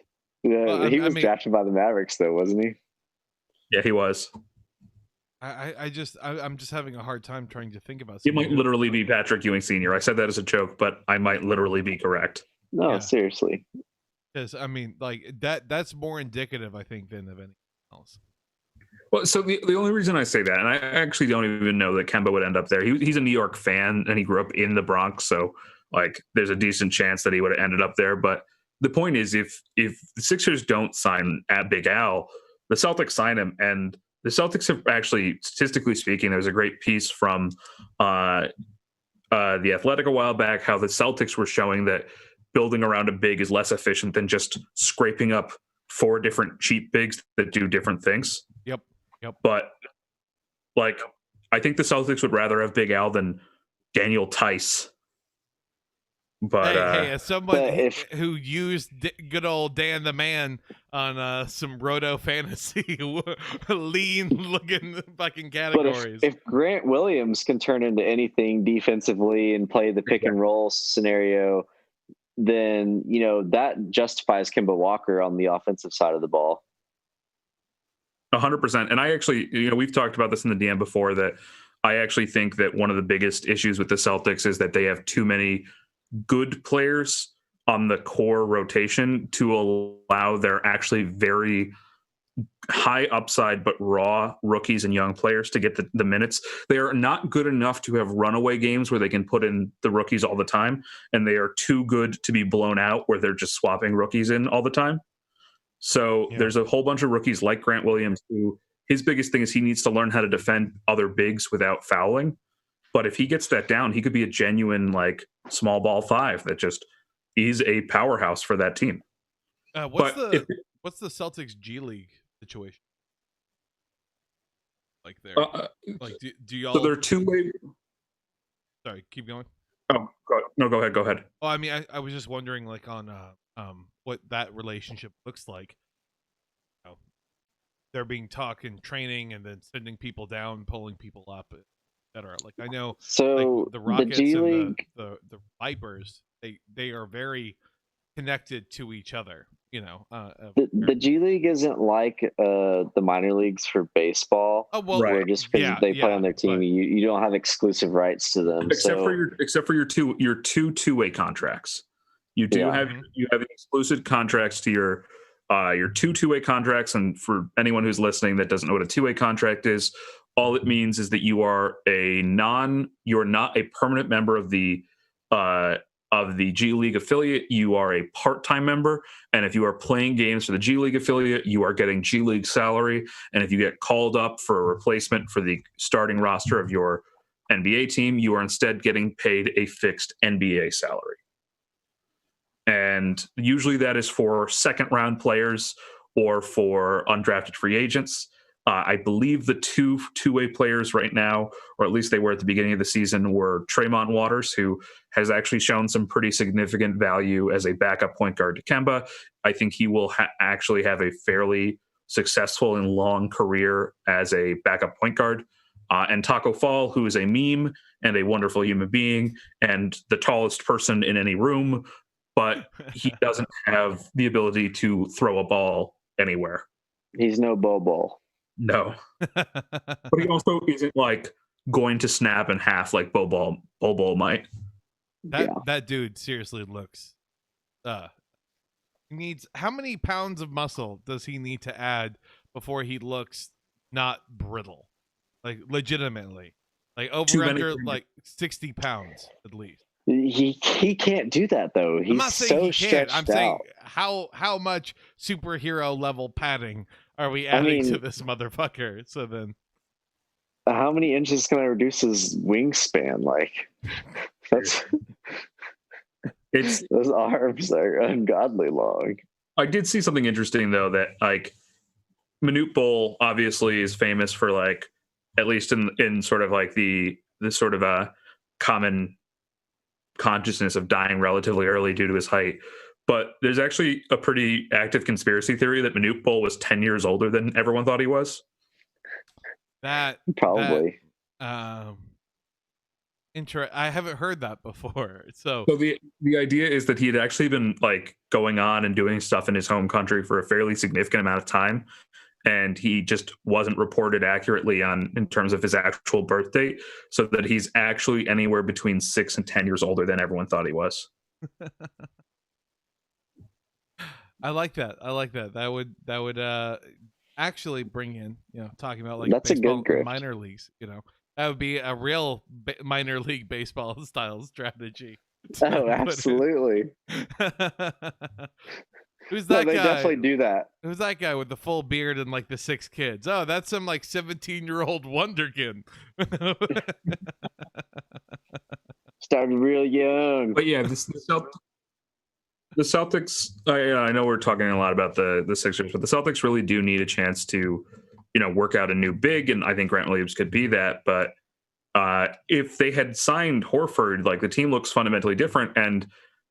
Yeah, well, he was drafted by the Mavericks, though, wasn't he? Yeah, he was. I'm just having a hard time trying to think about. It might literally be Patrick Ewing Sr. I said that as a joke, but I might literally be correct. No, yeah. Seriously. Because I mean, like that's more indicative, I think, than of anything else. Well, so the only reason I say that, and I actually don't even know that Kemba would end up there. He's a New York fan, and he grew up in the Bronx, so like there's a decent chance that he would have ended up there. But the point is, if the Sixers don't sign at Big Al, the Celtics sign him, and the Celtics have actually, statistically speaking, there's a great piece from The Athletic a while back, how the Celtics were showing that building around a big is less efficient than just scraping up 4 different cheap bigs that do different things. Yep. But like, I think the Celtics would rather have Big Al than Daniel Tice. But hey, as someone who used good old Dan the Man on some Roto Fantasy lean looking fucking categories. But if Grant Williams can turn into anything defensively and play the pick and roll scenario, then that justifies Kemba Walker on the offensive side of the ball. 100%. And I actually, we've talked about this in the DM before, that I actually think that one of the biggest issues with the Celtics is that they have too many good players on the core rotation to allow their actually very high upside but raw rookies and young players to get the minutes. They are not good enough to have runaway games where they can put in the rookies all the time, and they are too good to be blown out where they're just swapping rookies in all the time. So there's a whole bunch of rookies like Grant Williams who his biggest thing is he needs to learn how to defend other bigs without fouling. But if he gets that down, he could be a genuine small ball five that just is a powerhouse for that team. What's the Celtics G League situation? Do y'all? So there are two-way. Sorry, keep going. Oh, go ahead. Oh, I mean, I was just wondering, on what that relationship looks like. They're being taught in training and then sending people down, pulling people up, etc. I know, so the Rockets the and the Vipers, they are very connected to each other. The G League isn't like the minor leagues for baseball. Oh well, where just because they play on their team, you don't have exclusive rights to them. Except for your two-way contracts. You do have exclusive contracts to your two-way contracts. And for anyone who's listening that doesn't know what a two-way contract is, all it means is that you're not a permanent member of the G League affiliate. You are a part-time member, and if you are playing games for the G League affiliate, you are getting G League salary. And if you get called up for a replacement for the starting roster of your NBA team, you are instead getting paid a fixed NBA salary. And usually that is for second-round players or for undrafted free agents. I believe the two-way players right now, or at least they were at the beginning of the season, were Tremont Waters, who has actually shown some pretty significant value as a backup point guard to Kemba. I think he will actually have a fairly successful and long career as a backup point guard. And Taco Fall, who is a meme and a wonderful human being and the tallest person in any room, but he doesn't have the ability to throw a ball anywhere. He's no Bobo. No. But he also isn't going to snap in half like Bobo might. That dude seriously looks needs, how many pounds of muscle does he need to add before he looks not brittle? Legitimately. Over under 60 pounds at least. He can't do that though. He's I'm not saying so he can't. I'm saying out. how much superhero level padding are we adding to this motherfucker? So then, how many inches can I reduce his wingspan? Those arms are ungodly long. I did see something interesting though, that Manute Bol obviously is famous for at least in sort of the sort of a common consciousness of dying relatively early due to his height. But there's actually a pretty active conspiracy theory that Manute Bol was 10 years older than everyone thought he was. That probably. I haven't heard that before. So the idea is that he had actually been going on and doing stuff in his home country for a fairly significant amount of time, and he just wasn't reported accurately in terms of his actual birth date, so that he's actually anywhere between 6 and 10 years older than everyone thought he was. I like that. That would actually bring in, talking about that's baseball, a good grift. Minor leagues, that would be a real minor league baseball style strategy. Oh, absolutely. Who's that guy? They definitely do that. Who's that guy with the full beard and the 6 kids? Oh, that's some 17-year-old wonderkin. Started real young. But yeah, the Celtics, I know we're talking a lot about the Sixers, but the Celtics really do need a chance to, work out a new big, and I think Grant Williams could be that. But if they had signed Horford, the team looks fundamentally different. And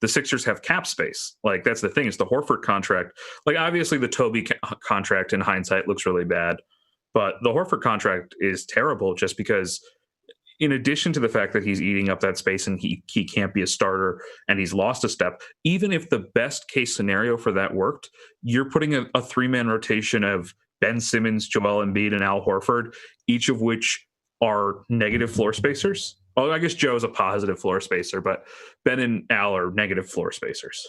the Sixers have cap space. Like, that's the thing. It's the Horford contract. Like, obviously the Toby contract in hindsight looks really bad, but the Horford contract is terrible just because, in addition to the fact that he's eating up that space and he can't be a starter and he's lost a step, even if the best case scenario for that worked, you're putting a three-man rotation of Ben Simmons, Joel Embiid, and Al Horford, each of which are negative floor spacers. Well, I guess Joe's a positive floor spacer, but Ben and Al are negative floor spacers.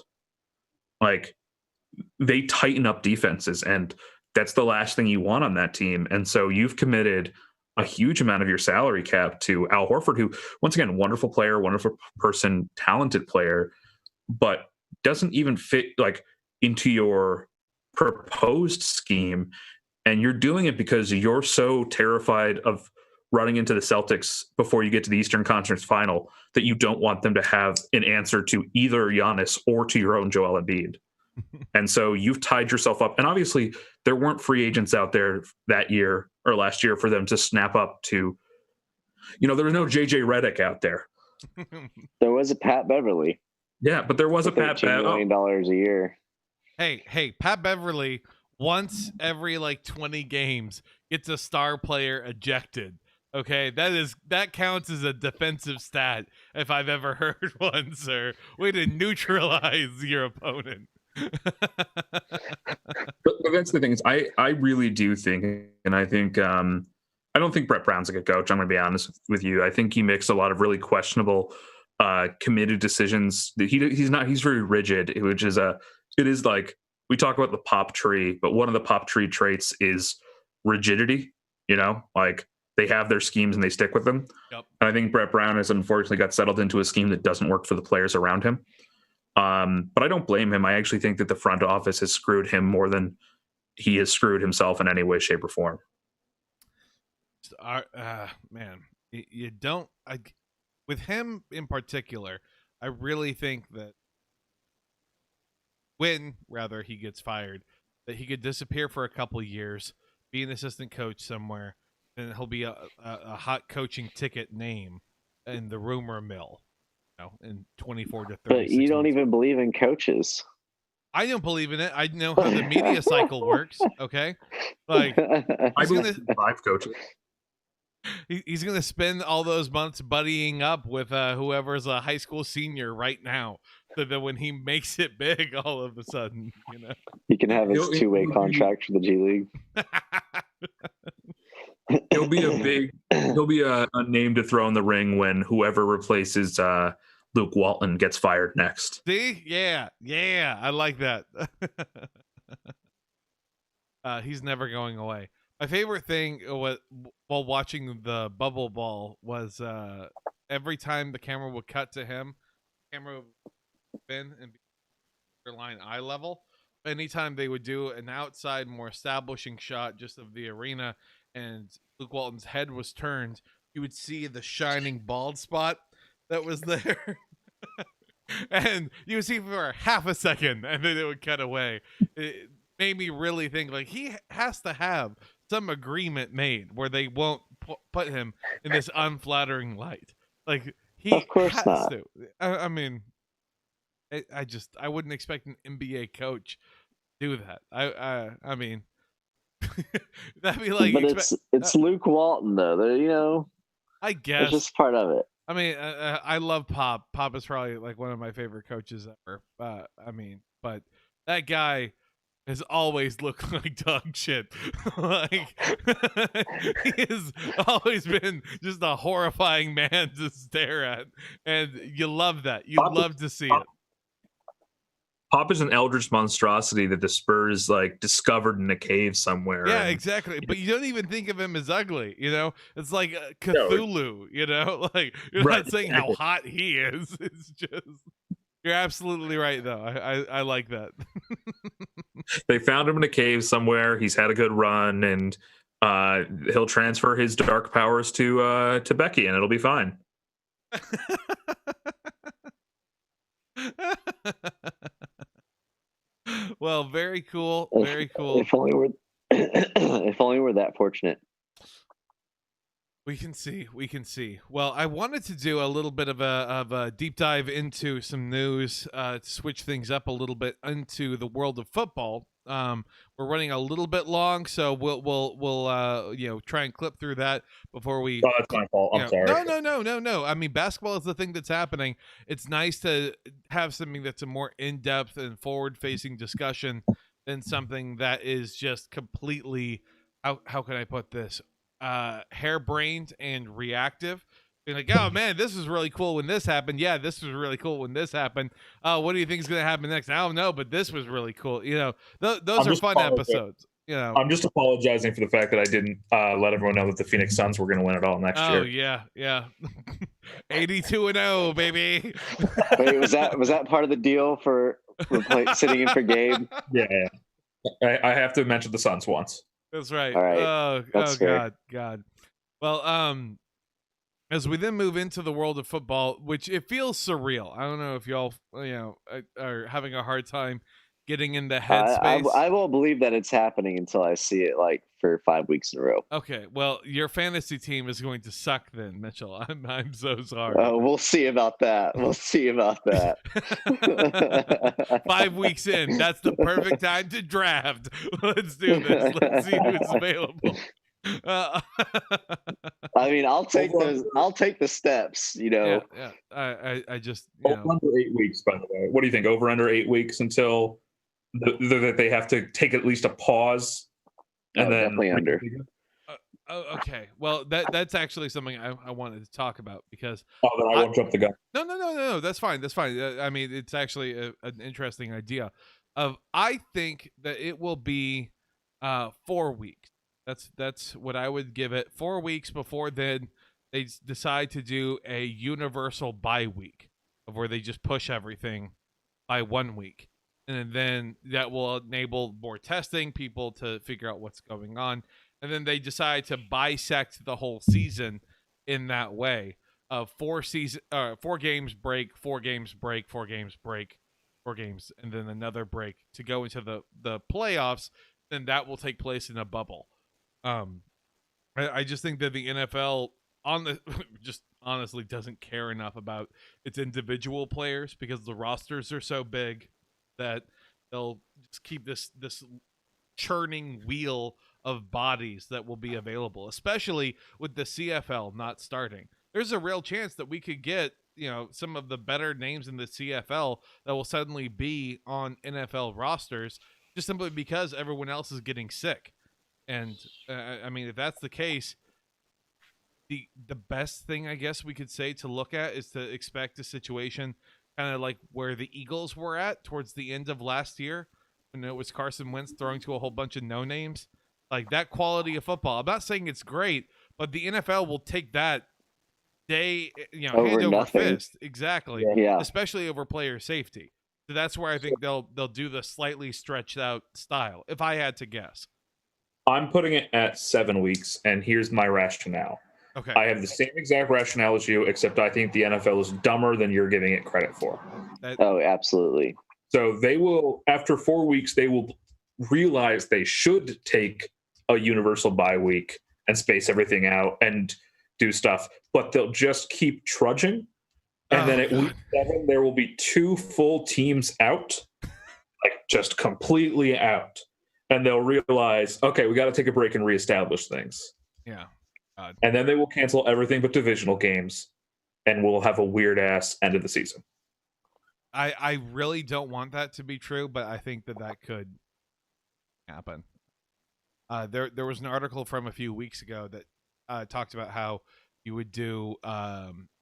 Like, they tighten up defenses, and that's the last thing you want on that team. And so you've committed a huge amount of your salary cap to Al Horford, who, once again, wonderful player, wonderful person, talented player, but doesn't even fit like into your proposed scheme. And you're doing it because you're so terrified of running into the Celtics before you get to the Eastern Conference Final that you don't want them to have an answer to either Giannis or to your own Joel Embiid. And so you've tied yourself up. And obviously there weren't free agents out there that year or last year for them to snap up to, there was no JJ Redick out there. There was a Pat Beverly. Yeah, but there was a Pat Beverly. $1 million a year. Hey, Pat Beverly once every 20 games gets a star player ejected. Okay, that counts as a defensive stat if I've ever heard one, sir. Way to neutralize your opponent. but that's the thing is I really do think, and I think I don't think Brett Brown's a good coach. I'm going to be honest with you. I think he makes a lot of really questionable committed decisions. He's very rigid, which is it is like, we talk about the pop tree, but one of the pop tree traits is rigidity. Like, they have their schemes and they stick with them. Yep. And I think Brett Brown has unfortunately got settled into a scheme that doesn't work for the players around him. But I don't blame him. I actually think that the front office has screwed him more than he has screwed himself in any way, shape, or form. Man, you don't. With him in particular, I really think that when he gets fired, that he could disappear for a couple of years, be an assistant coach somewhere, and he'll be a hot coaching ticket name in the rumor mill. In 24 to 30. But you don't even believe in coaches. I don't believe in it. I know how the media cycle works. Okay, like I believe in 5 coaches. He's going to spend all those months buddying up with whoever's a high school senior right now, so that when he makes it big, all of a sudden, he can have his 2-way contract for the G League. He'll be a name to throw in the ring when whoever replaces Luke Walton gets fired next. See? Yeah, I like that. He's never going away. My favorite thing while watching the bubble ball was every time the camera would cut to him, the camera would spin and be line eye level. Anytime they would do an outside, more establishing shot just of the arena and Luke Walton's head was turned, you would see the shining bald spot that was there. And you would see for half a second and then it would cut away. It made me really think, like, he has to have some agreement made where they won't put him in this unflattering light. Like, he of course has not. to. I mean, I wouldn't expect an NBA coach to do that. I mean, that'd be like, but it's Luke Walton though. I guess it's just part of it. I mean, I love Pop. Pop is probably like one of my favorite coaches ever. But that guy has always looked like dog shit. Like, he has always been just a horrifying man to stare at, and you love that. You love to see it. Pop is an eldritch monstrosity that the Spurs discovered in a cave somewhere. Yeah, exactly. But you don't even think of him as ugly. It's like Cthulhu. Like, you're not saying how hot he is. It's just, you're absolutely right, though. I like that. They found him in a cave somewhere. He's had a good run, and he'll transfer his dark powers to Becky, and it'll be fine. Well, very cool. Very cool. If only we're that fortunate. We can see. Well, I wanted to do a little bit of a deep dive into some news, to switch things up a little bit into the world of football. We're running a little bit long, so we'll try and clip through that before we. Oh, that's my fault. I'm sorry. No. I mean, basketball is the thing that's happening. It's nice to have something that's a more in-depth and forward-facing discussion than something that is just completely. How can I put this? Harebrained and reactive. Being like, oh man, this is really cool when this happened. Yeah, this was really cool when this happened. What do you think is going to happen next? I don't know, but this was really cool. Those are fun episodes. I'm just apologizing for the fact that I didn't let everyone know that the Phoenix Suns were going to win it all next year. Oh yeah, 82-0, baby. Wait, was that part of the deal for sitting in for Gabe? Yeah. I have to mention the Suns once. That's right. All right. Oh God. Well, as we then move into the world of football, which it feels surreal. I don't know if y'all, are having a hard time getting in the headspace. I won't believe that it's happening until I see it like for 5 weeks in a row. Okay, well, your fantasy team is going to suck then, Mitchell. I'm so sorry. We'll see about that. 5 weeks in, that's the perfect time to draft. Let's do this. Let's see who's available. I mean, I'll take the steps. Yeah. I just over under 8 weeks. By the way, what do you think? Over under 8 weeks until that they have to take at least a pause, and then definitely under. Okay. Well, that's actually something I wanted to talk about because. Oh, then I won't jump the gun. No. That's fine. I mean, it's actually an interesting idea. I think that it will be 4 weeks. That's what I would give it. 4 weeks before then they decide to do a universal bye week of where they just push everything by 1 week. And then that will enable more testing, people to figure out what's going on. And then they decide to bisect the whole season in that way of 4 games break, 4 games break, 4 games break, 4 games, and then another break to go into the playoffs. Then that will take place in a bubble. I just think that the NFL just honestly doesn't care enough about its individual players because the rosters are so big that they'll just keep this churning wheel of bodies that will be available, especially with the CFL not starting. There's a real chance that we could get, some of the better names in the CFL that will suddenly be on NFL rosters just simply because everyone else is getting sick. And I mean, if that's the case, the best thing I guess we could say to look at is to expect a situation kind of like where the Eagles were at towards the end of last year when it was Carson Wentz throwing to a whole bunch of no names. Like that quality of football. I'm not saying it's great, but the NFL will take that day, hand over fist. Exactly. Yeah. Especially over player safety. So that's where I think they'll do the slightly stretched out style, if I had to guess. I'm putting it at 7 weeks, and here's my rationale. Okay. I have the same exact rationale as you, except I think the NFL is dumber than you're giving it credit for. Oh, absolutely. So they will, after 4 weeks, they will realize they should take a universal bye week and space everything out and do stuff, but they'll just keep trudging. And then at week 7, there will be 2 full teams out, like just completely out. And they'll realize, okay, we got to take a break and reestablish things. Yeah. And then they will cancel everything but divisional games, and we'll have a weird-ass end of the season. I really don't want that to be true, but I think that could happen. There was an article from a few weeks ago that talked about how you would do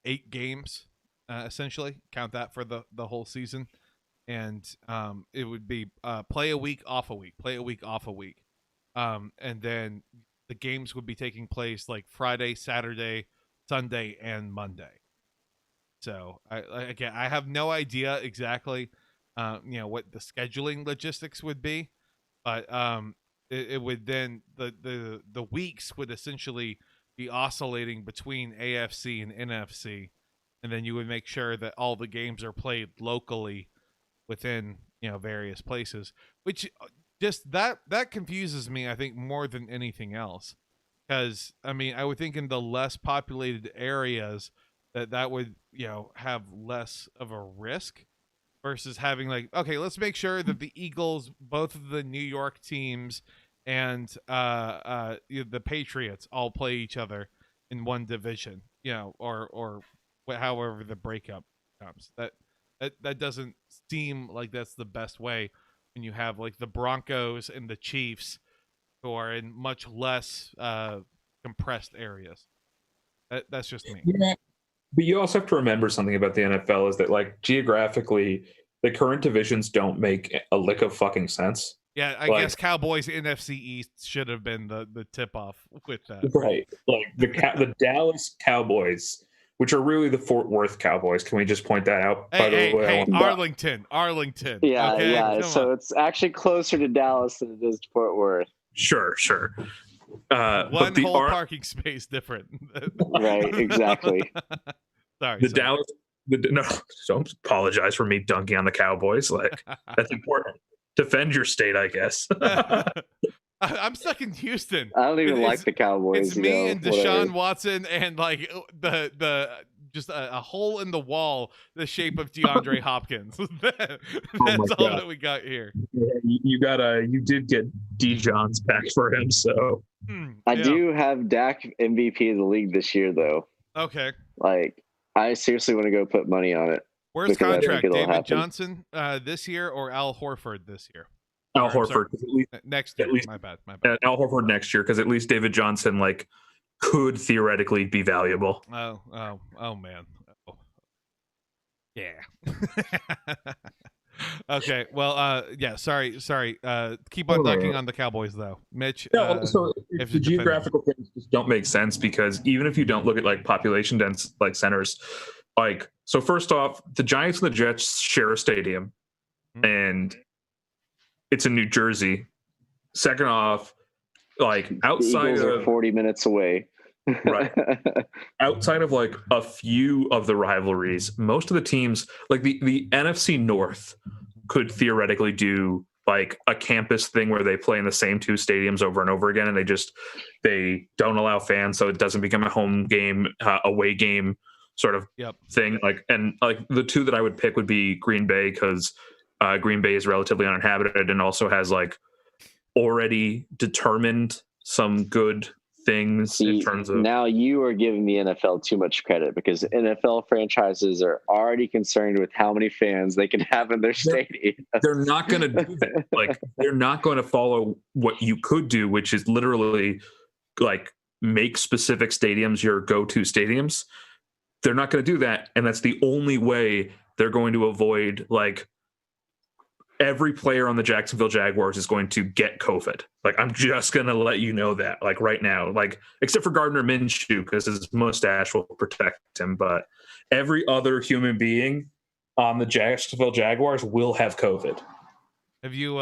8 games, essentially. Count that for the whole season. And it would be play a week, off a week, play a week, off a week. And then the games would be taking place like Friday, Saturday, Sunday, and Monday. So I have no idea exactly, what the scheduling logistics would be, but it would then the weeks would essentially be oscillating between AFC and NFC, and then you would make sure that all the games are played locally within various places, which just that confuses me, I think, more than anything else, because I mean, I would think in the less populated areas that would, have less of a risk versus having like, okay, let's make sure that the Eagles, both of the New York teams, and the Patriots all play each other in one division, or however the breakup comes. That doesn't seem like that's the best way when you have like the Broncos and the Chiefs who are in much less compressed areas. That's just me. Yeah. But you also have to remember something about the NFL is that, like, geographically, the current divisions don't make a lick of fucking sense. Yeah, I guess Cowboys NFC East should have been the tip off with that. Right. Like the Dallas Cowboys, which are really the Fort Worth Cowboys. Can we just point that out? Hey, Arlington. Yeah, okay? yeah. So it's actually closer to Dallas than it is to Fort Worth. Sure. One whole parking space different. Right, exactly. Sorry. Dallas. No, don't apologize for me dunking on the Cowboys. Like, that's important. Defend your state, I guess. I'm stuck in Houston. I don't even like the Cowboys. It's me and Deshaun Watson and like the just a hole in the wall the shape of DeAndre Hopkins. That's all that we got here. Yeah, you did get Dijon's back for him, so I do have Dak MVP of the league this year though. Okay. Like, I seriously want to go put money on it. Where's contract? David Johnson this year or Al Horford this year? Al Horford next year. My bad. Al Horford next year, because at least David Johnson could theoretically be valuable. Oh man. Oh. Yeah. Okay. Well, yeah. Sorry. Keep on dunking on the Cowboys, though, Mitch. No, so the geographical things just don't make sense, because even if you don't look at like population dense like centers, like, so first off, the Giants and the Jets share a stadium, and it's in New Jersey. Second off, like, outside of 40 minutes away. Right. Outside of like a few of the rivalries, most of the teams, like the NFC North, could theoretically do like a campus thing where they play in the same two stadiums over and over again, and they don't allow fans, so it doesn't become a home game, away game sort of thing. Like, and like the two that I would pick would be Green Bay, because Green Bay is relatively uninhabited and also has like already determined some good things. In terms of, now you are giving the NFL too much credit, because NFL franchises are already concerned with how many fans they can have in their stadium. They're not going to do that. Like, they're not going to follow what you could do, which is literally like make specific stadiums your go-to stadiums. They're not going to do that, and that's the only way they're going to avoid, like, every player on the Jacksonville Jaguars is going to get COVID. Like, I'm just going to let you know that, like, right now, like, except for Gardner Minshew, because his mustache will protect him. But every other human being on the Jacksonville Jaguars will have COVID. Have you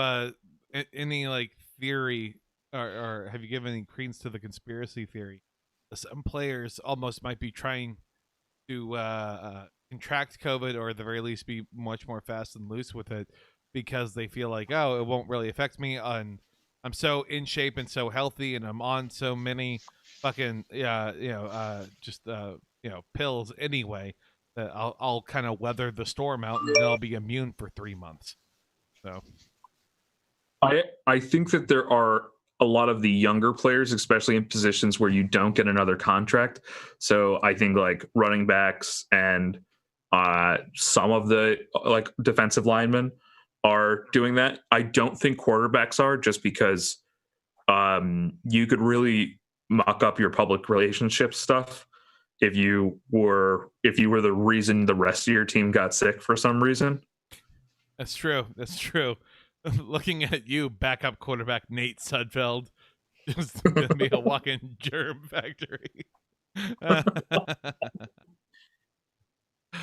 any like theory, or have you given any credence to the conspiracy theory? Some players almost might be trying to contract COVID, or at the very least be much more fast and loose with it, because they feel like, oh, it won't really affect me. I'm so in shape and so healthy, and I'm on so many fucking pills anyway, that I'll kind of weather the storm out, and then I'll be immune for 3 months. So I think that there are a lot of the younger players, especially in positions where you don't get another contract. So I think like running backs and some of the like defensive linemen are doing that. I don't think quarterbacks are, just because you could really muck up your public relationship stuff if you were the reason the rest of your team got sick for some reason. That's true. Looking at you, backup quarterback Nate Sudfeld, just gonna be a walking germ factory.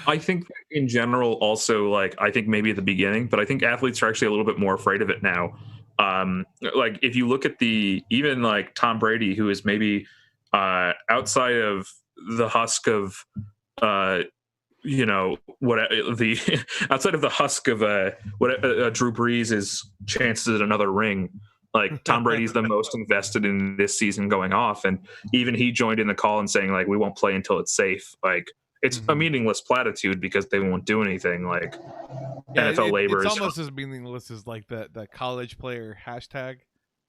I think in general also, like, I think maybe at the beginning, but I think athletes are actually a little bit more afraid of it now. Like, if you look at even like Tom Brady, who is maybe outside of the husk of outside of the husk of Drew Brees' chances at another ring, Like Tom Brady's the most invested in this season going off, and even he joined in the call and saying like we won't play until it's safe. Like it's a meaningless platitude because they won't do anything. Like NFL labor it's is almost as meaningless as like the college player hashtag,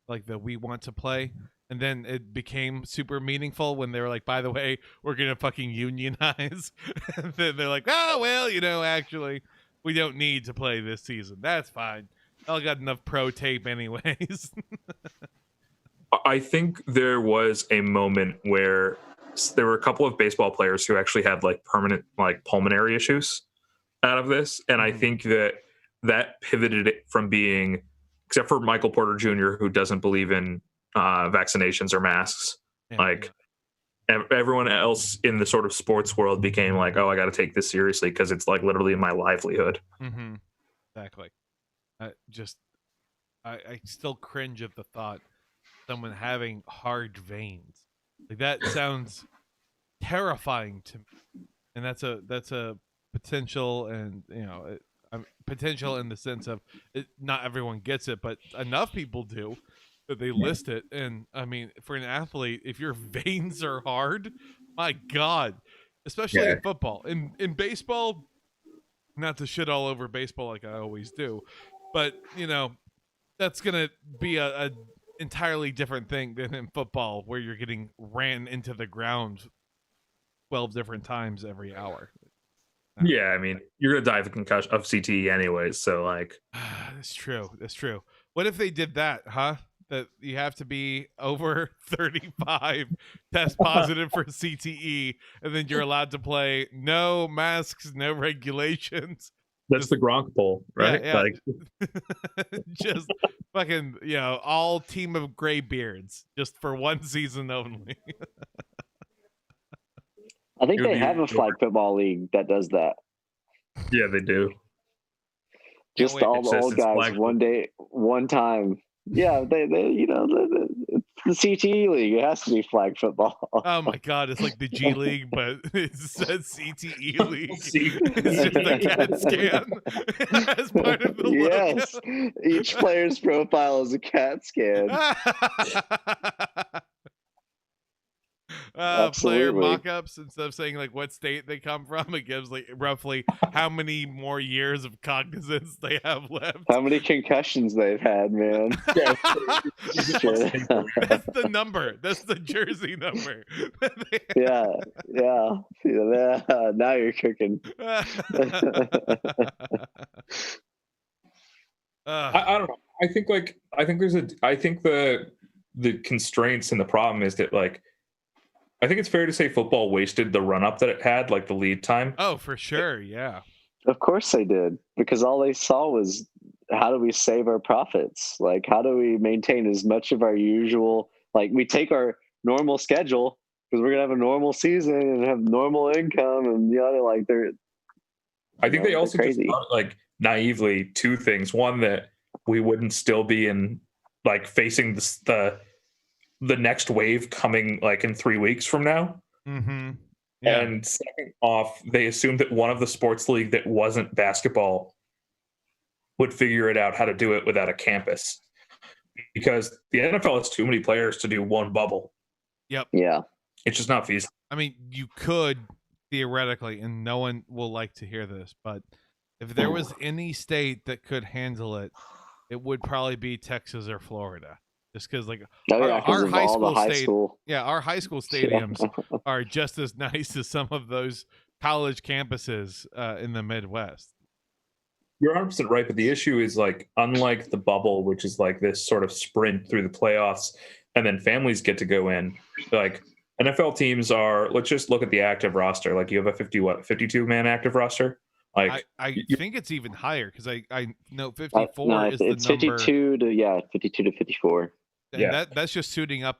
like the we want to play. And then it became super meaningful when they were like, by the way, we're going to fucking unionize. And then they're like, oh, well, actually, we don't need to play this season. That's fine. I got enough pro tape anyways. I think there was a moment where there were a couple of baseball players who actually had like permanent like pulmonary issues out of this. And I think that pivoted it from being, except for Michael Porter Jr., who doesn't believe in vaccinations or masks. Everyone else in the sort of sports world became like, oh, I got to take this seriously because it's like literally my livelihood. Mm-hmm. Exactly. I still cringe at the thought someone having hard veins. Like that sounds terrifying to me. And that's a potential, and potential in the sense of not everyone gets it, but enough people do that they list it. And I mean, for an athlete, if your veins are hard, my God, especially in football, in baseball, not to shit all over baseball like I always do, but that's gonna be a entirely different thing than in football, where you're getting ran into the ground 12 different times every hour. Yeah, I mean, you're gonna die of a concussion of CTE anyways, so like that's true. What if they did that, huh? That you have to be over 35, test positive for CTE, and then you're allowed to play. No masks, no regulations. That's the Gronk poll, right? Yeah. Like just fucking, all team of gray beards just for one season only. I think they have a flag football league that does that. Yeah, they do. Just all the old guys, one day, one time. Yeah, they the CTE league. It has to be flag football. Oh my God, it's like the G League, but it says CTE league. It's just a CAT scan as part of the logo. Yes, each player's profile is a CAT scan. Player mock-ups, instead of saying like what state they come from, it gives like roughly how many more years of cognizance they have left, how many concussions they've had, man. That's the number. That's the jersey number. yeah now you're cooking. I don't know. I think the constraints and the problem is that like I think it's fair to say football wasted the run up that it had, like the lead time. Oh, for sure. Yeah. Of course they did, because all they saw was how do we save our profits? Like, how do we maintain as much of our usual, like we take our normal schedule because we're going to have a normal season and have normal income and like they're. I think they also just thought, like naively, two things. One, that we wouldn't still be in like facing the next wave coming like in 3 weeks from now. Mm-hmm. Yeah. And second off, they assumed that one of the sports league that wasn't basketball would figure it out how to do it without a campus, because the NFL has too many players to do one bubble. Yep. Yeah. It's just not feasible. I mean, you could theoretically, and no one will like to hear this, but if there was any state that could handle it, it would probably be Texas or Florida. Just because, like, our high school our high school stadiums are just as nice as some of those college campuses in the Midwest. You're 100% right, but the issue is like, unlike the bubble, which is like this sort of sprint through the playoffs, and then families get to go in. Like NFL teams are. Let's just look at the active roster. Like you have a 52 man active roster. Like I think it's even higher, because I know 54 is the number. 52 to 54. And that's just suiting up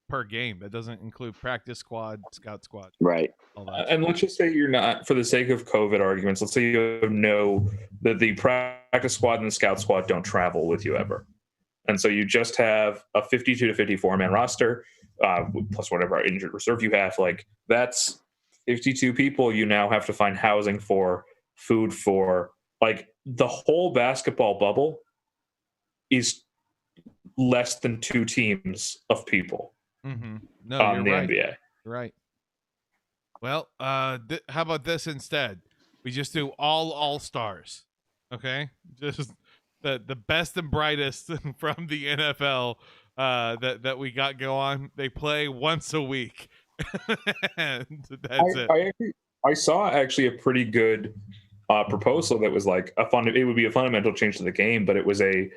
per game. That doesn't include practice squad, scout squad. Right. And let's just say you're not, for the sake of COVID arguments, let's say you know that the practice squad and the scout squad don't travel with you ever. And so you just have a 52 to 54 man roster, plus whatever injured reserve you have. Like that's 52 people you now have to find housing for, food for. Like the whole basketball bubble is less than 2 teams of people No, on the right. NBA. You're right. Well, how about this instead? We just do all-stars. Okay? Just the best and brightest from the NFL that we got go on. They play once a week. And that's it. I saw actually a pretty good proposal that was like it would be a fundamental change to the game, but it was a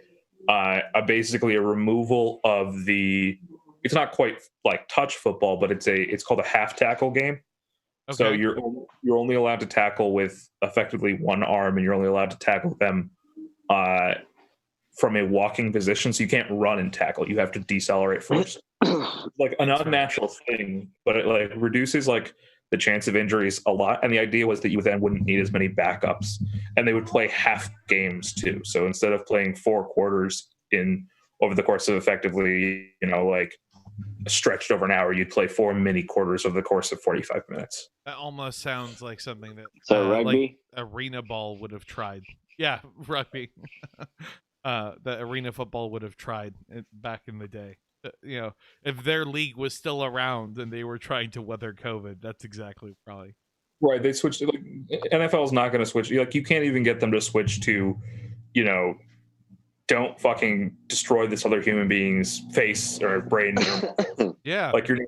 basically a removal of the, it's not quite like touch football, but it's called a half tackle game. Okay. So you're only allowed to tackle with effectively one arm, and you're only allowed to tackle them from a walking position. So you can't run and tackle. You have to decelerate first. Like an unnatural thing, but it like reduces like the chance of injuries a lot. And the idea was that you then wouldn't need as many backups, and they would play half games too. So instead of playing 4 quarters over the course of effectively, like stretched over an hour, you'd play 4 mini quarters over the course of 45 minutes. That almost sounds like something that rugby, like arena ball would have tried. Yeah, rugby. The arena football would have tried back in the day. If their league was still around and they were trying to weather COVID, that's exactly probably right. They switched. Like, NFL is not going to switch. Like, you can't even get them to switch to, don't fucking destroy this other human being's face or brain. Yeah, like you're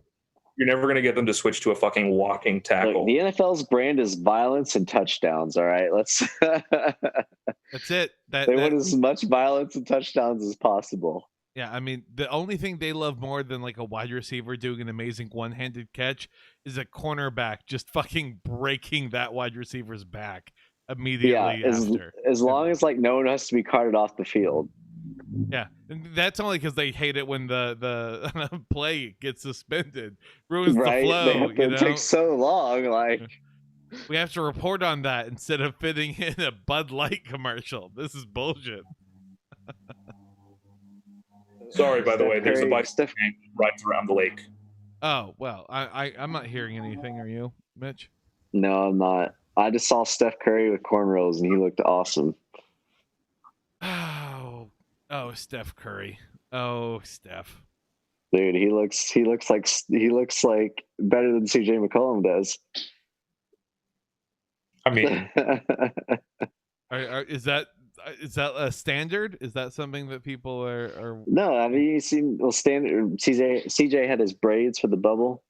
never going to get them to switch to a fucking walking tackle. Look, the NFL's brand is violence and touchdowns. All right, let's. That's it. They want as much violence and touchdowns as possible. Yeah, I mean, the only thing they love more than like a wide receiver doing an amazing one-handed catch is a cornerback just fucking breaking that wide receiver's back immediately after. As long as like no one has to be carted off the field. Yeah, and that's only because they hate it when the play gets suspended, ruins the flow. It takes so long. Like we have to report on that instead of fitting in a Bud Light commercial. This is bullshit. Sorry, by the way, there's a bike that rides around the lake. Oh, well, I'm not hearing anything. Are you, Mitch? No, I'm not. I just saw Steph Curry with cornrows, and he looked awesome. Oh, Steph Curry. Oh, Steph. Dude, he looks like better than CJ McCollum does. I mean, is that a standard? Is that something that people are? No, I mean, you seen standard. CJ had his braids for the bubble,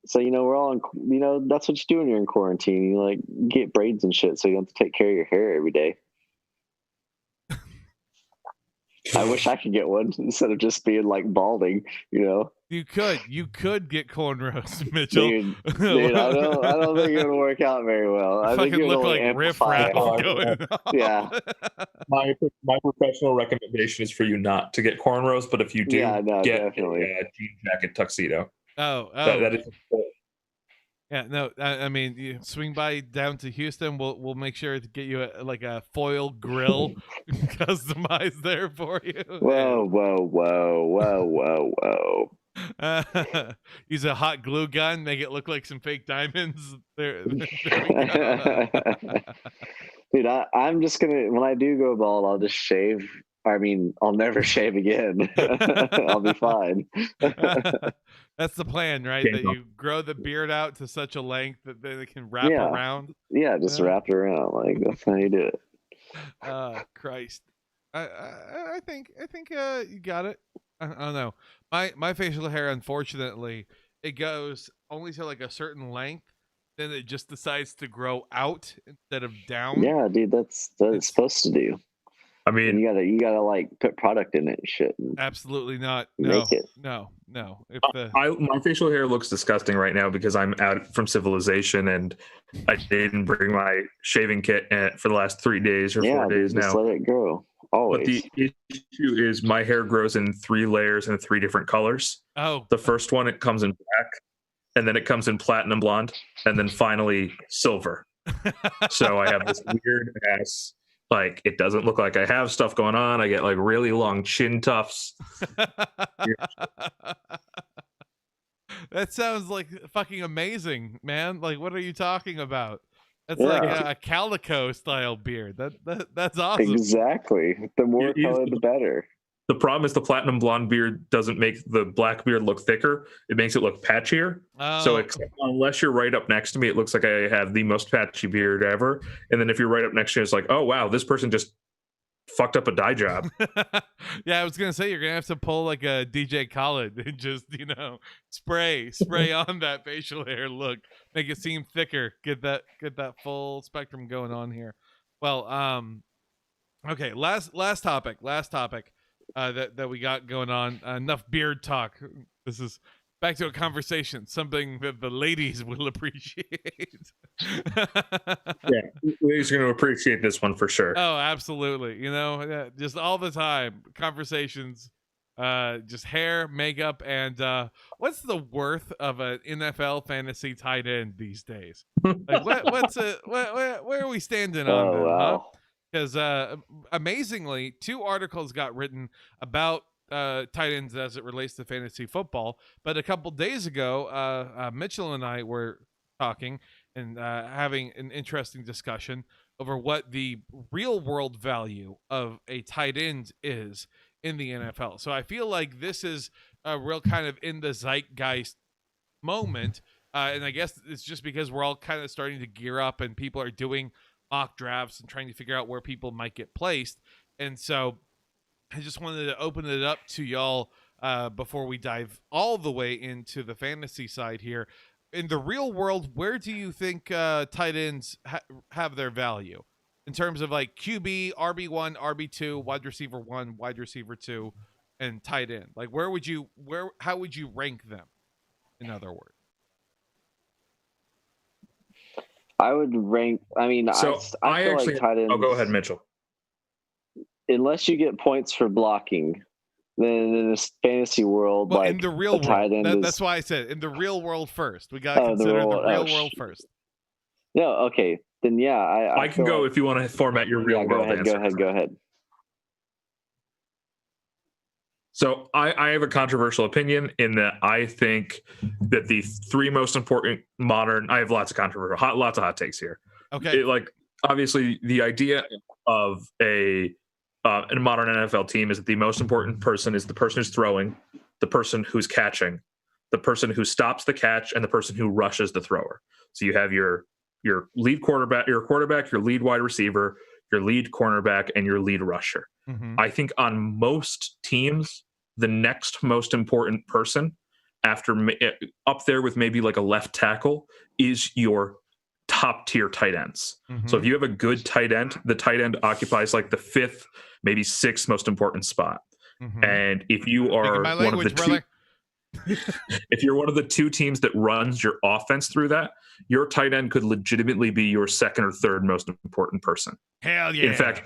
so we're all in. That's what you do when you're in quarantine. You like get braids and shit, so you don't have to take care of your hair every day. I wish I could get one instead of just being like balding. You could get cornrows, Mitchell. Dude, I don't think it would work out very well. I think it would look like Riff Raff going. Yeah. My professional recommendation is for you not to get cornrows, but if you do, get definitely a jean jacket tuxedo. Oh, that is. Yeah, no, I mean, you swing by down to Houston. We'll make sure to get you a foil grill customized there for you. Whoa. Use a hot glue gun, make it look like some fake diamonds. There we go. Dude, I'm just gonna, when I do go bald, I'll just shave. I mean, I'll never shave again. I'll be fine. That's the plan, right? That you grow the beard out to such a length that then it can wrap around. Yeah, just wrap it around. Like that's how you do it. Christ, I think you got it. I don't know. My facial hair, unfortunately, it goes only to like a certain length. Then it just decides to grow out instead of down. Yeah, dude, that's what it's supposed to do. I mean, you gotta like put product in it and shit. Absolutely not. No. My facial hair looks disgusting right now because I'm out from civilization and I didn't bring my shaving kit for the last 3 days or 4 days now. Just let it grow. Always. But the issue is my hair grows in 3 layers and 3 different colors. Oh. The first one, it comes in black, and then it comes in platinum blonde, and then finally silver. So I have this weird ass. Like, it doesn't look like I have stuff going on. I get like really long chin tufts. That sounds like fucking amazing, man. Like, what are you talking about? That's like a calico style beard. That's awesome. Exactly. The more color, the better. The problem is the platinum blonde beard doesn't make the black beard look thicker. It makes it look patchier. Oh. So unless you're right up next to me, it looks like I have the most patchy beard ever. And then if you're right up next to me, it's like, oh, wow, this person just fucked up a dye job. Yeah, I was gonna say you're gonna have to pull like a DJ Khaled and just spray on that facial hair look, make it seem thicker, get that full spectrum going on here. Well, okay, last topic that we got going on. Enough beard talk. This is back to a conversation, something that the ladies will appreciate. Yeah, ladies are going to appreciate this one for sure. Oh, absolutely. Just all the time conversations, just hair, makeup, and what's the worth of an NFL fantasy tight end these days? Like, where are we standing on that? Wow. Huh? Because amazingly, 2 articles got written about tight ends as it relates to fantasy football. But a couple days ago, Mitchell and I were talking and having an interesting discussion over what the real world value of a tight end is in the NFL. So I feel like this is a real kind of in the zeitgeist moment. And I guess it's just because we're all kind of starting to gear up and people are doing mock drafts and trying to figure out where people might get placed. And so I just wanted to open it up to y'all before we dive all the way into the fantasy side here. In the real world, where do you think tight ends have their value in terms of like QB, RB1, RB2, wide receiver 1, wide receiver 2, and tight end? Like how would you rank them, in other words? I would rank. I mean, so I feel actually. Like tight ends, oh, go ahead, Mitchell. Unless you get points for blocking, then in this fantasy world, well, like in the real world, that's why I said in the real world first. We got to consider the real world first. Yeah. Okay. Then yeah, I can go if you want to format your real world answer. Go ahead. So I have a controversial opinion in that I think that the 3 most important modern. I have lots of lots of hot takes here. Okay. Obviously the idea of a modern NFL team is that the most important person is the person who's throwing, the person who's catching, the person who stops the catch, and the person who rushes the thrower. So you have your lead quarterback, your lead wide receiver, your lead cornerback, and your lead rusher. Mm-hmm. I think on most teams, the next most important person up there with maybe like a left tackle is your top tier tight ends. Mm-hmm. So if you have a good tight end, the tight end occupies like the 5th, maybe 6th most important spot. Mm-hmm. And if you are one of the two, if you're one of the 2 teams that runs your offense through that, your tight end could legitimately be your 2nd or 3rd most important person. Hell yeah. In fact,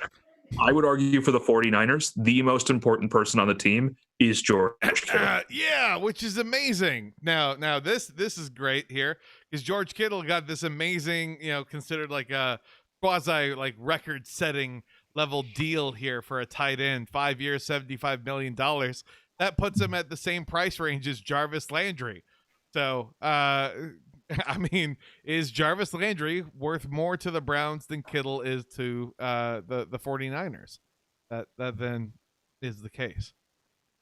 I would argue for the 49ers, the most important person on the team is George Kittle. Yeah, which is amazing. Now this is great here because George Kittle got this amazing, considered like a quasi like record setting level deal here for a tight end, 5 years, $75 million. That puts him at the same price range as Jarvis Landry. So, I mean, is Jarvis Landry worth more to the Browns than Kittle is to the 49ers? That then is the case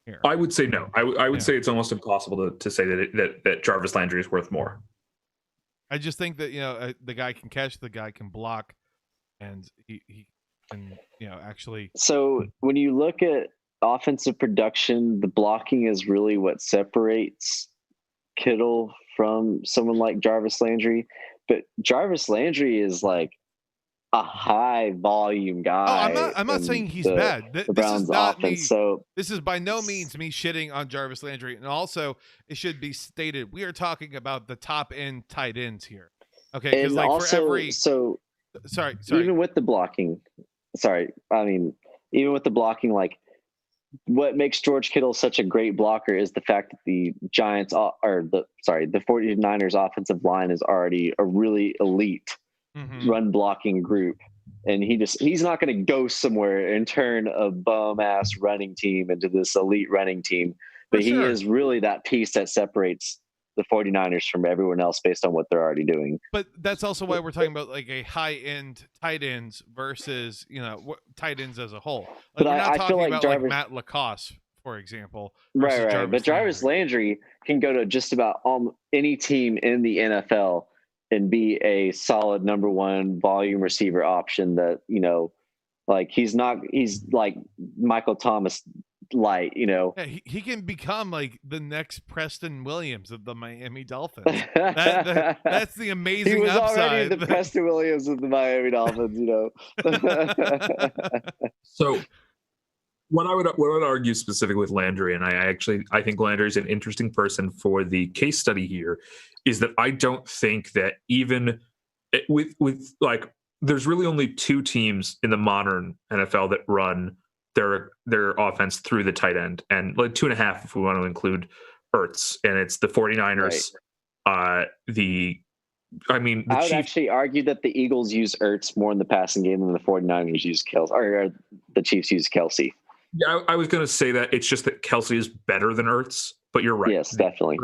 here. I would say no. I would say it's almost impossible to say that Jarvis Landry is worth more. I just think that the guy can catch, the guy can block, and he can actually. So when you look at offensive production, the blocking is really what separates Kittle from someone like Jarvis Landry. But Jarvis Landry is like a high volume guy. Oh, I'm not saying he's bad. The Browns offense. This is by no means me shitting on Jarvis Landry. And also, it should be stated, we are talking about the top end tight ends here. Okay, because like also, for every sorry. Even with the blocking, even with the blocking, like what makes George Kittle such a great blocker is the fact that the the 49ers offensive line is already a really elite run blocking group. And he's not going to go somewhere and turn a bum ass running team into this elite running team. But he is really that piece that separates the 49ers from everyone else based on what they're already doing. But that's also why we're talking about like a high-end tight ends versus, tight ends as a whole. Like, we're not talking about like Matt Lacoste, for example. Right. But Jarvis Landry can go to just about any team in the NFL and be a solid number one volume receiver option that, like he's like Michael Thomas light, Yeah, he can become like the next Preston Williams of the Miami Dolphins. That's the amazing he was upside. Already the Preston Williams of the Miami Dolphins, So what I would argue specifically with Landry, and I think Landry is an interesting person for the case study here, is that I don't think that even with like there's really only two teams in the modern NFL that run their offense through the tight end, and like 2.5 if we want to include Ertz, and it's the 49ers. Right. I would actually argue that the Eagles use Ertz more in the passing game than the 49ers use Kelce, or the Chiefs use Kelce. Yeah, I was going to say that. It's just that Kelce is better than Ertz, but you're right. Yes, definitely.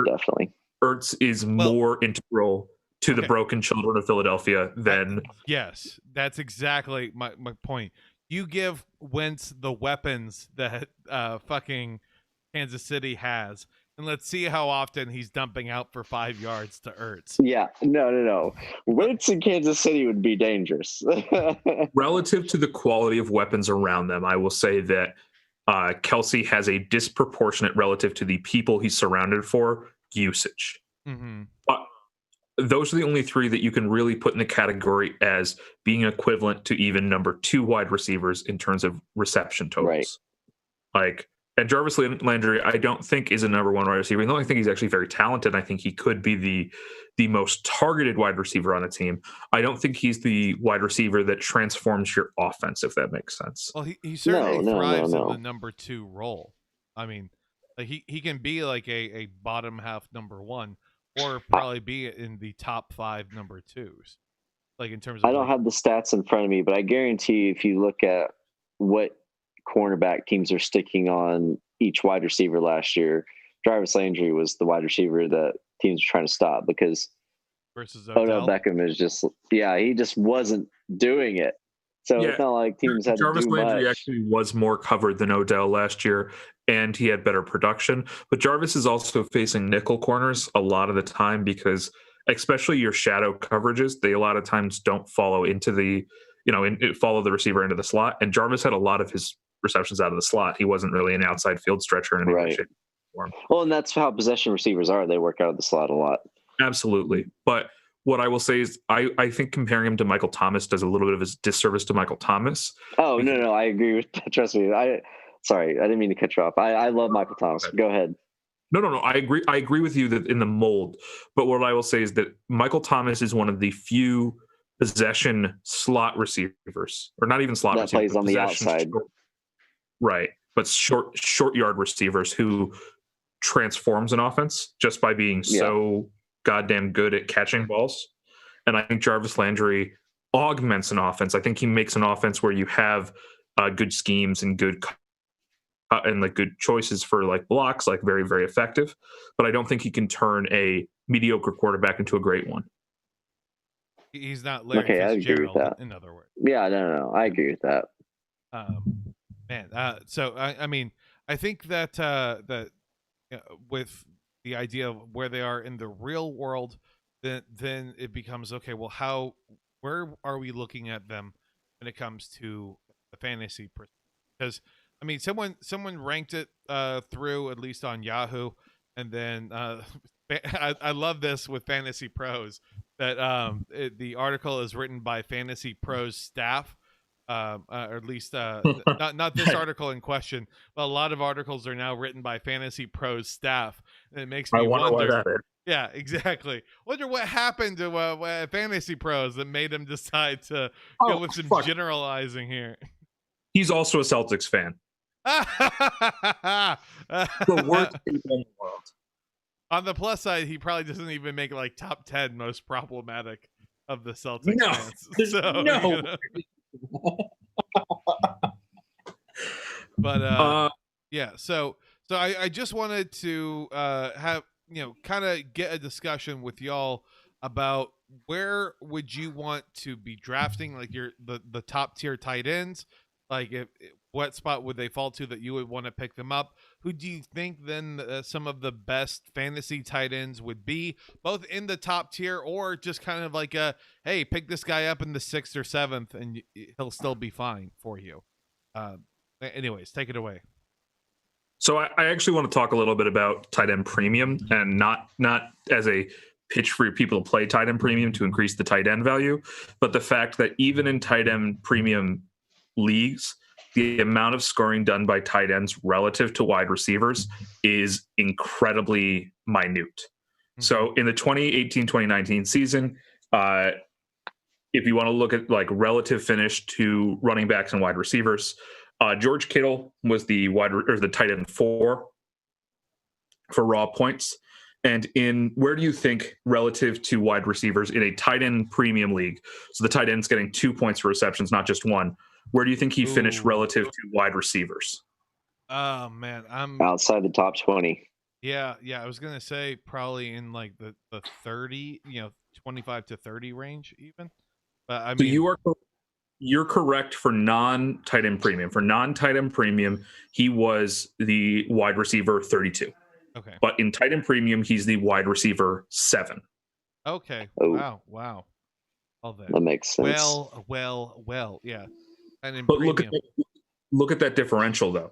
Ertz is more integral to the broken children of Philadelphia than... Yes, that's exactly my point. You give Wentz the weapons that fucking Kansas City has, and let's see how often he's dumping out for 5 yards to Ertz. Yeah, no. Wentz in Kansas City would be dangerous. Relative to the quality of weapons around them, I will say that Kelce has a disproportionate relative to the people he's surrounded for usage. Mm-hmm. But those are the only three that you can really put in the category as being equivalent to even number 2 wide receivers in terms of reception totals. Right. And Jarvis Landry, I don't think is a number 1 wide receiver. I think he's actually very talented. I think he could be the most targeted wide receiver on a team. I don't think he's the wide receiver that transforms your offense, if that makes sense. Well, he certainly thrives in the number 2 role. I mean, like he can be like a bottom half number 1, or probably be in the top 5 number 2s. Like in terms of, I don't have the stats in front of me, but I guarantee you, if you look at what cornerback teams are sticking on each wide receiver last year, Jarvis Landry was the wide receiver that teams are trying to stop, because versus Odell Beckham is just, he just wasn't doing it. So it's not like teams had Jarvis to do Landry much. actually was more covered than Odell last year, and he had better production. But Jarvis is also facing nickel corners a lot of the time, because especially your shadow coverages, they a lot of times don't follow into the, follow the receiver into the slot. And Jarvis had a lot of his receptions out of the slot. He wasn't really an outside field stretcher in any way, shape, or form. Well, and that's how possession receivers are. They work out of the slot a lot. Absolutely. But what I will say is I think comparing him to Michael Thomas does a little bit of a disservice to Michael Thomas. Oh, no, I agree with that. Trust me. Sorry, I didn't mean to cut you off. I love Michael Thomas. Go ahead. No. I agree with you that in the mold. But what I will say is that Michael Thomas is one of the few possession slot receivers, or not even slot that receivers, plays on the outside. Right. But short yard receivers who transforms an offense just by being so goddamn good at catching balls. And I think Jarvis Landry augments an offense. I think he makes an offense where you have good schemes and good choices for like blocks, like very, very effective. But I don't think he can turn a mediocre quarterback into a great one. He's not Larry Fitzgerald, I agree with that. In other words. Yeah, no, I agree with that. So I mean, I think that with the idea of where they are in the real world, then it becomes okay. Well, where are we looking at them when it comes to the fantasy? Because I mean, someone ranked it through, at least on Yahoo, and then I love this with Fantasy Pros, that the article is written by Fantasy Pros staff. Or at least not this article in question, but a lot of articles are now written by Fantasy Pros staff, and it makes me wonder why that is. Yeah, exactly. Wonder what happened to Fantasy Pros that made him decide to go with some generalizing here. He's also a Celtics fan. The worst people in the world. On the plus side, he probably doesn't even make like top 10 most problematic of the Celtics fans. So, no. But yeah, so I just wanted to have kind of get a discussion with y'all about where would you want to be drafting, like the top tier tight ends. Like, what spot would they fall to that you would want to pick them up? Who do you think then some of the best fantasy tight ends would be, both in the top tier or just kind of like hey, pick this guy up in the 6th or 7th and he'll still be fine for you. Anyways, take it away. So I actually want to talk a little bit about tight end premium, and not as a pitch for people to play tight end premium to increase the tight end value, but the fact that even in tight end premium leagues, the amount of scoring done by tight ends relative to wide receivers is incredibly minute. Mm-hmm. So in the 2018-2019 season, if you want to look at like relative finish to running backs and wide receivers, George Kittle was the tight end 4 for raw points. And where do you think relative to wide receivers in a tight end premium league? So the tight end's getting 2 points for receptions, not just 1. Where do you think he finished relative to wide receivers? Oh man, I'm outside the top 20. Yeah. I was gonna say probably in like the 30, 25 to 30 range even. But I mean, so you're correct for non-tight end premium. For non-tight end premium, he was the wide receiver 32. Okay. But in tight end premium, he's the wide receiver 7. Okay. Oh. Wow. All that. That makes sense. Well. Yeah. And but look at that differential though.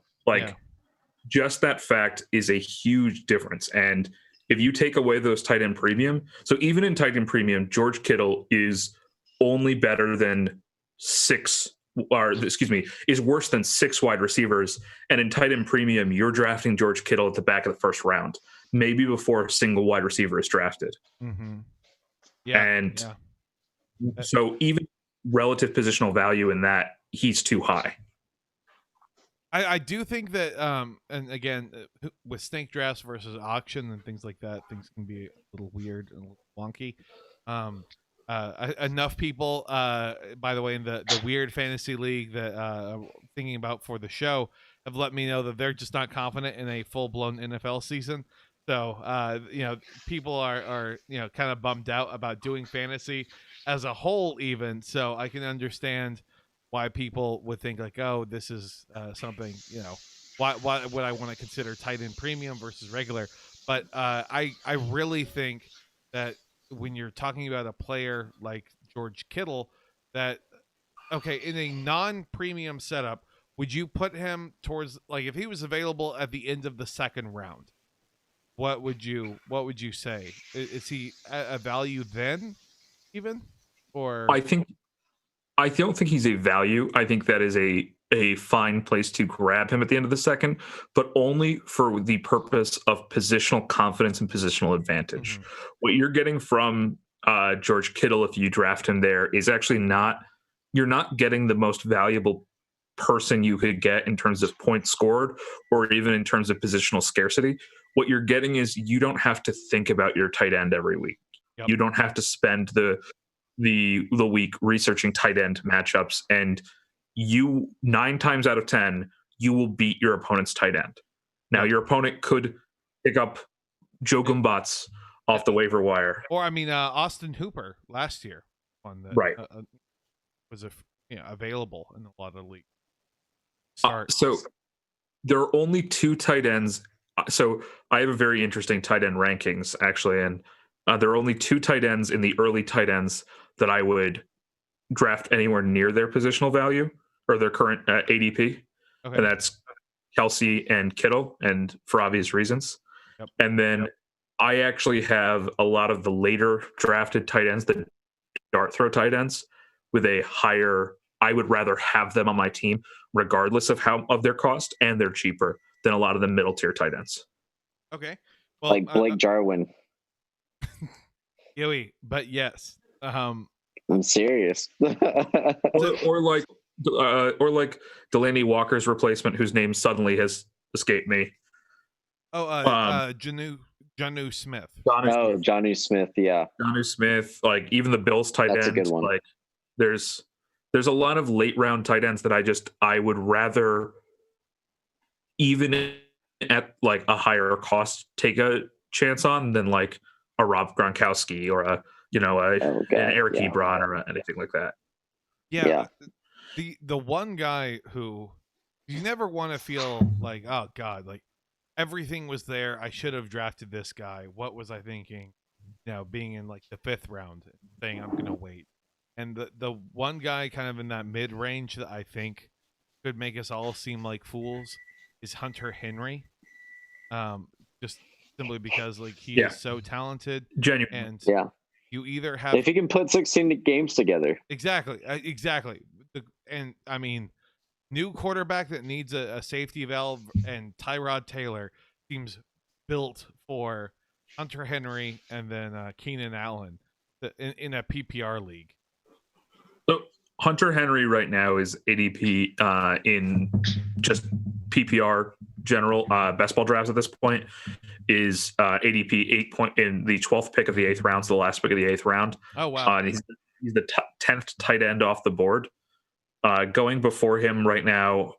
Just that fact is a huge difference. And if you take away those tight end premium, so even in tight end premium, George Kittle is only better than is worse than 6 wide receivers. And in tight end premium, you're drafting George Kittle at the back of the first round, maybe before a single wide receiver is drafted. Mm-hmm. So even relative positional value in that, he's too high. I do think that, and again, with snake drafts versus auction and things like that, things can be a little weird and a little wonky. Enough people, by the way, in the weird fantasy league that I'm thinking about for the show, have let me know that they're just not confident in a full-blown NFL season. So, people are kind of bummed out about doing fantasy as a whole even. So I can understand why people would think like, oh, this is something, why would I want to consider tight end premium versus regular? But I really think that when you're talking about a player like George Kittle, that, okay, in a non-premium setup, would you put him towards, like, if he was available at the end of the 2nd round, what would you say? Is he a value then even? Or I don't think he's a value. I think that is a fine place to grab him at the end of the 2nd, but only for the purpose of positional confidence and positional advantage. Mm-hmm. What you're getting from George Kittle, if you draft him there, is actually you're not getting the most valuable person you could get in terms of points scored or even in terms of positional scarcity. What you're getting is you don't have to think about your tight end every week. Yep. You don't have to spend the week researching tight end matchups, and you 9 times out of 10 you will beat your opponent's tight end. Now your opponent could pick up Joe Gumbatz off the waiver wire, or Austin Hooper last year on the right was available in a lot of leagues. So there are only 2 tight ends. So I have a very interesting tight end rankings actually, and there are only 2 tight ends in the early tight ends that I would draft anywhere near their positional value or their current ADP. Okay. And that's Kelsey and Kittle, and for obvious reasons. Yep. And then I actually have a lot of the later drafted tight ends, the dart throw tight ends, with a higher, I would rather have them on my team regardless of their cost, and they're cheaper than a lot of the middle tier tight ends. Okay. Well, like Blake Jarwin. Yui, but yes. I'm serious. or like Delaney Walker's replacement, whose name suddenly has escaped me. Jonnu Smith. Jonnu Smith, yeah. Jonnu Smith, like even the Bills tight ends. That's a good one. Like there's a lot of late round tight ends that I would rather, even at like a higher cost, take a chance on than like a Rob Gronkowski or an Eric Ebron or anything like that. Yeah. The one guy who you never want to feel like, oh God, like everything was there. I should have drafted this guy. What was I thinking? Being in like the 5th round, saying I'm gonna wait. And the one guy kind of in that mid range that I think could make us all seem like fools is Hunter Henry. Just simply because like he is so talented. Genuine. And you either have, if he can put 16 games together. Exactly. And I mean, new quarterback that needs a safety valve, and Tyrod Taylor seems built for Hunter Henry and then Keenan Allen in a PPR league. So Hunter Henry right now is ADP in just PPR general best ball drafts at this point is ADP 8 point in the 12th pick of the 8th round, so the last pick of the 8th round. Oh wow! And he's the 10th tight end off the board. Going before him right now,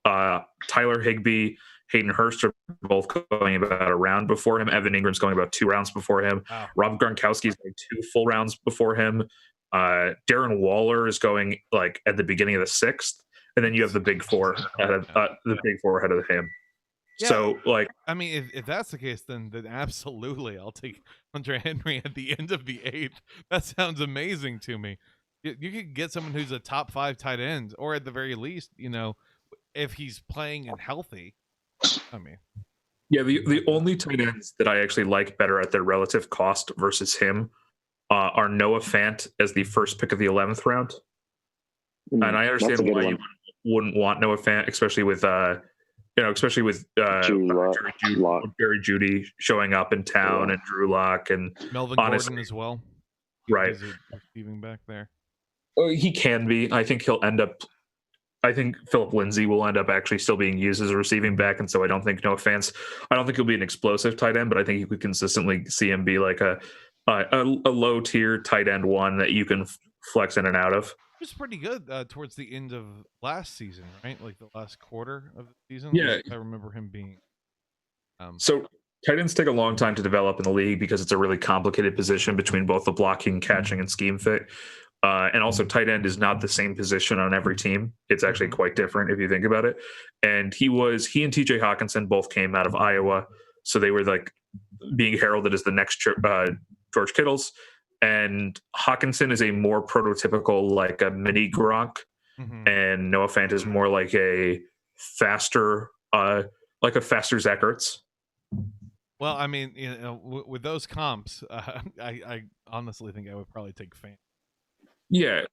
Tyler Higbee, Hayden Hurst are both going about a round before him. Evan Ingram's going about 2 rounds before him. Wow. Rob Gronkowski's going 2 full rounds before him. Darren Waller is going like at the beginning of the 6th, and then you have the big four ahead of him. Yeah, so like, I mean, if that's the case, then absolutely, I'll take Hunter Henry at the end of the 8th. That sounds amazing to me. You could get someone who's a top 5 tight end, or at the very least, if he's playing and healthy. I mean, yeah, the only tight ends that I actually like better at their relative cost versus him are Noah Fant as the first pick of the 11th round. And I understand why you wouldn't want Noah Fant, especially with Jerry Jeudy showing up in town and Drew Lock and Melvin Gordon as well. Right. Receiving back there. He can be. I think Philip Lindsay will end up actually still being used as a receiving back, and so I don't think he'll be an explosive tight end, but I think you could consistently see him be like a low tier tight end 1 that you can flex in and out of. He was pretty good towards the end of last season, right? Like the last quarter of the season. Yeah, I remember him being. So tight ends take a long time to develop in the league because it's a really complicated position between both the blocking, catching, and scheme fit. And also, tight end is not the same position on every team. It's actually quite different if you think about it. And he and TJ Hawkinson both came out of Iowa, so they were like being heralded as the next George Kittles. And Hawkinson is a more prototypical, like a mini Gronk, and Noah Fant is more like a faster Zach Ertz. Well, I mean, with those comps, I honestly think I would probably take Fant. Yeah,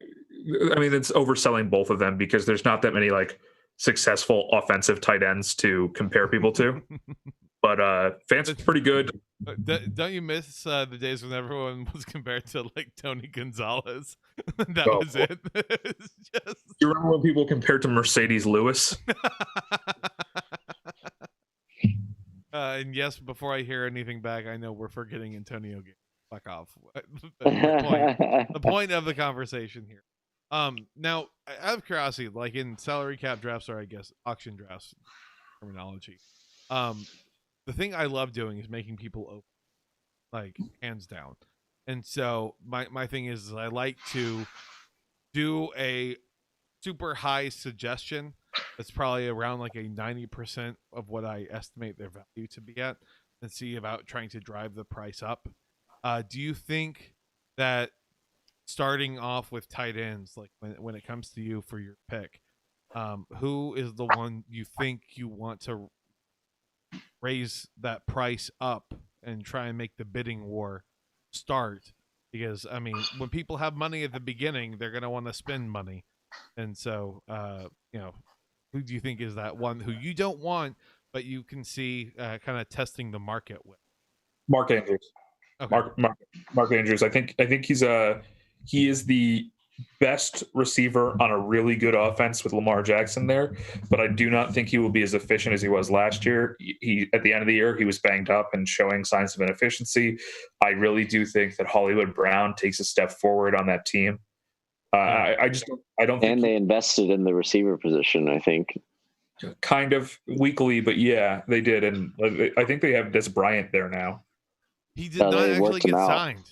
I mean, it's overselling both of them because there's not that many like successful offensive tight ends to compare people to. But Fant's pretty good. Don't you miss the days when everyone was compared to like Tony Gonzalez? That was it. You remember when people compared to Mercedes Lewis? And yes, before I hear anything back, I know we're forgetting Antonio Gibson. Fuck off. The point of the conversation here. Now, out of curiosity, like in salary cap drafts, or I guess auction drafts terminology, the thing I love doing is making people open, like hands down. And so my thing is I like to do a super high suggestion that's probably around like a 90% of what I estimate their value to be at, and see about trying to drive the price up. Do you think that starting off with tight ends, like when it comes to you for your pick, who is the one you think you want to raise that price up and try and make the bidding war start? Because, I mean, when people have money at the beginning, they're going to want to spend money. And so, who do you think is that one who you don't want, but you can see kind of testing the market with? Mark Andrews. Okay. Mark Andrews. I think he is the best receiver on a really good offense with Lamar Jackson there, but I do not think he will be as efficient as he was last year. He at the end of the year, he was banged up and showing signs of inefficiency. I really do think that Hollywood Brown takes a step forward on that team. I don't think. And they invested in the receiver position, I think. Kind of weakly, but yeah, they did. And I think they have Des Bryant there now. He did not actually get signed.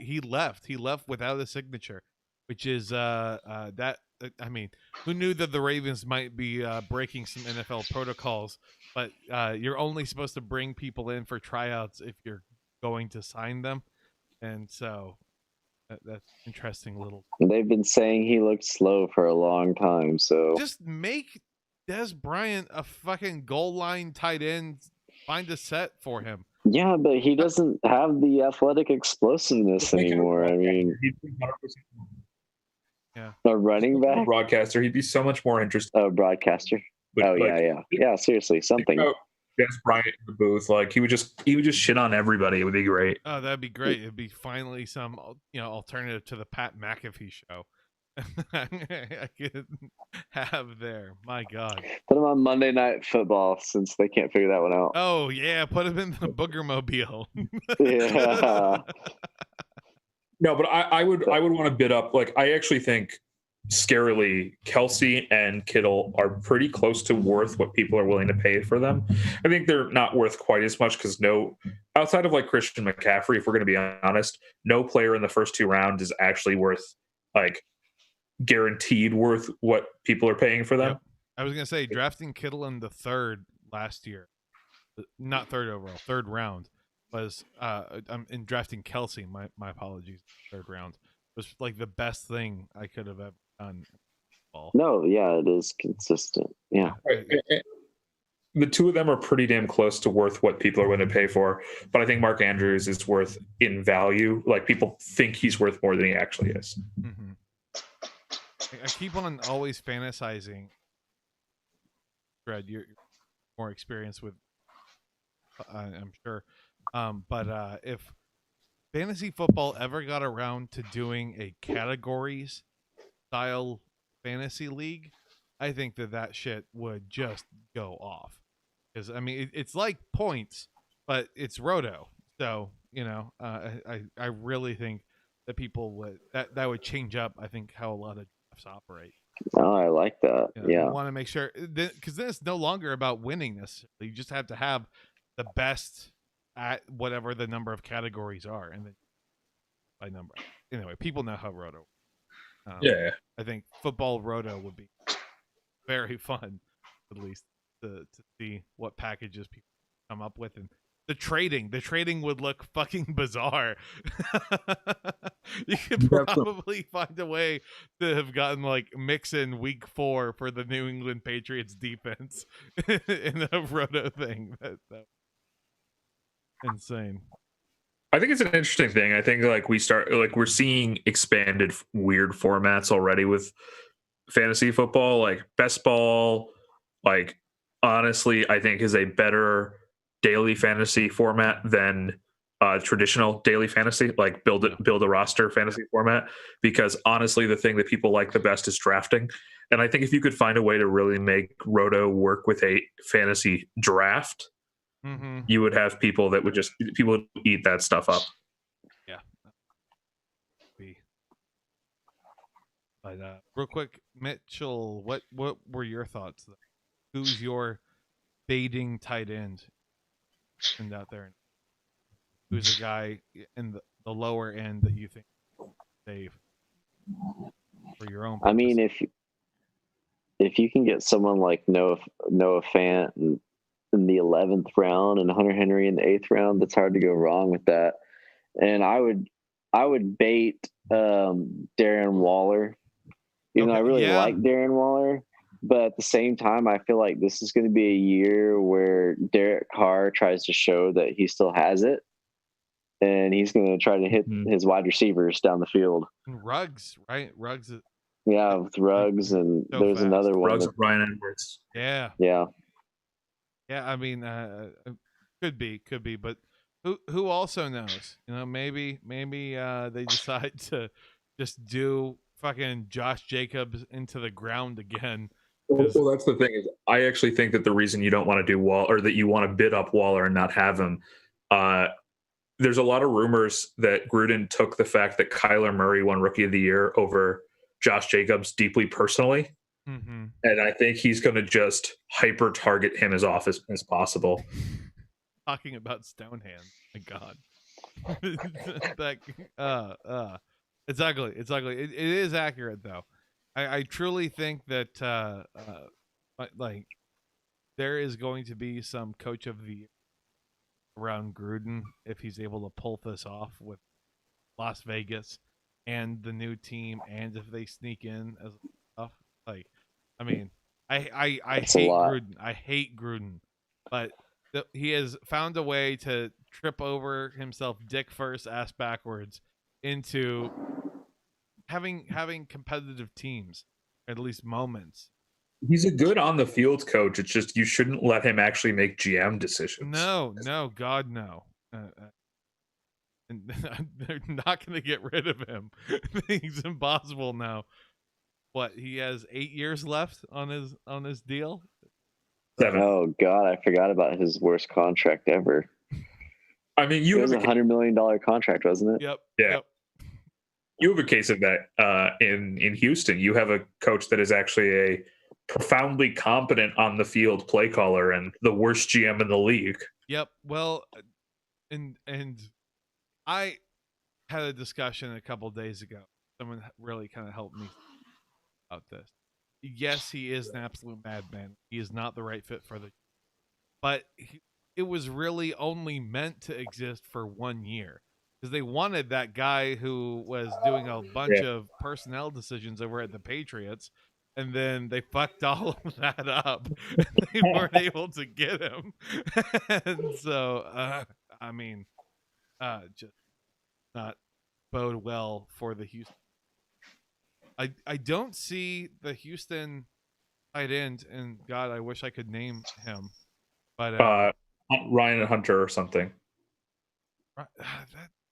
He left. He left without a signature, which is that. I mean, who knew that the Ravens might be breaking some NFL protocols? But you're only supposed to bring people in for tryouts if you're going to sign them, and so that's interesting. Little. They've been saying he looked slow for a long time, so just make Dez Bryant a fucking goal line tight end. Find a set for him. Yeah, but he doesn't have the athletic explosiveness anymore. I mean, a running back, broadcaster. He'd be so much more interesting. A broadcaster. But, yeah. Seriously, something. Dez Bryant in the booth, like he would just shit on everybody. It would be great. Oh, that'd be great. It'd be finally some alternative to the Pat McAfee show. I could have there. My God. Put him on Monday Night Football since they can't figure that one out. Oh yeah, put him in the Boogermobile. Yeah. No, but I would want to bid up. Like I actually think scarily Kelce and Kittle are pretty close to worth what people are willing to pay for them. I think they're not worth quite as much because outside of like Christian McCaffrey, if we're going to be honest, no player in the first 2 rounds is actually worth like guaranteed worth what people are paying for them. Yep. I was gonna say drafting Kittle in the 3rd last year, not 3rd overall, 3rd round was I'm in drafting Kelce. My apologies, 3rd round was like the best thing I could have ever done. No, yeah, it is consistent. Yeah. The 2 of them are pretty damn close to worth what people are going to pay for, but I think Mark Andrews is worth in value. Like people think he's worth more than he actually is. Mm-hmm. I keep on always fantasizing. Fred, you're more experienced with, I'm sure. But if fantasy football ever got around to doing a categories style fantasy league, I think that shit would just go off. Because I mean, it's like points, but it's roto. So I really think that people would that would change up. I think how a lot of operate. Oh, I like that. Yeah. I want to make sure because then it's no longer about winning this. You just have to have the best at whatever the number of categories are, and then by number. Anyway, people know how roto. Yeah. I think football roto would be very fun, at least to see what packages people come up with, and the trading would look fucking bizarre. You could probably find a way to have gotten like Mixon week 4 for the New England Patriots defense in a roto thing. That insane. I think it's an interesting thing. I think like we're seeing expanded weird formats already with fantasy football, like best ball. Like honestly, I think is a better daily fantasy format than traditional daily fantasy, like build a roster fantasy format, because honestly the thing that people like the best is drafting. And I think if you could find a way to really make roto work with a fantasy draft, you would have people that would eat that stuff up. Yeah. But real quick, Mitchell, what were your thoughts? Who's your fading tight end and out there? Who's a guy in the lower end that you think save for your own purpose? I mean, if you can get someone like Noah Fant in the 11th round and Hunter Henry in the 8th round, that's hard to go wrong with that. And I would bait Darren Waller. I really like Darren Waller, but at the same time, I feel like this is going to be a year where Derek Carr tries to show that he still has it. And he's going to try to hit his wide receivers down the field. Ruggs, right? Ruggs. Yeah, with Ruggs, and so there's another one. Ruggs with Bryan Edwards. Yeah. Yeah. Yeah, I mean, could be, but who also knows? Maybe they decide to just do fucking Josh Jacobs into the ground again. Well, that's the thing is, I actually think that the reason you don't want to do Waller, or that you want to bid up Waller and not have him, there's a lot of rumors that Gruden took the fact that Kyler Murray won Rookie of the Year over Josh Jacobs deeply personally. And I think he's going to just hyper target him as often as possible. talking about Stonehand. My God. It's ugly. It's ugly. It is accurate though. I truly think that like there is going to be some coach of the year around Gruden if he's able to pull this off with Las Vegas and the new team, and if they sneak in as stuff. Like, I mean, I hate Gruden. I hate Gruden, but he has found a way to trip over himself, dick first, ass backwards, into having competitive teams, at least moments. He's a good on the field coach. It's just you shouldn't let him actually make GM decisions. No, God, no. And they're not going to get rid of him. It's impossible now. What, he has 8 years left on his deal? 7. Oh God, I forgot about his worst contract ever. I mean, it was a $100 million contract, wasn't it? Yep. Yeah. Yep. You have a case of that in Houston. You have a coach that is actually a profoundly competent on the field play caller and the worst GM in the league. Yep. Well, and I had a discussion a couple of days ago. Someone really kind of helped me about this. Yes, he is an absolute madman. He is not the right fit for but it was really only meant to exist for 1 year because they wanted that guy who was doing a bunch of personnel decisions over at the Patriots, and then they fucked all of that up. And they weren't able to get him, and so I mean, just not bode well for the Houston. I don't see the Houston tight end, and God, I wish I could name him, but Ryan Hunter or something. That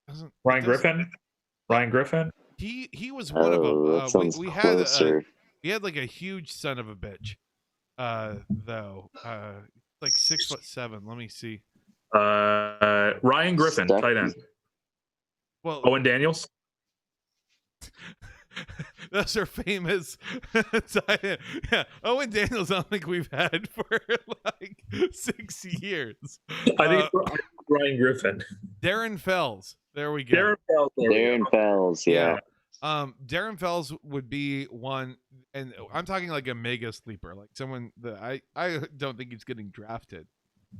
doesn't. Ryan Griffin. Ryan Griffin. He was one of them. We had like a huge son of a bitch, though. Like 6'7". Let me see. Ryan Griffin, tight end. Well, Owen Daniels. Those are famous. Yeah, Owen Daniels. I don't think we've had for like 6 years. I think it's Ryan Griffin. Darren Fells. There we go. Darren Fells. Yeah. Darren Fells would be one, and I'm talking like a mega sleeper, like someone that I don't think he's getting drafted,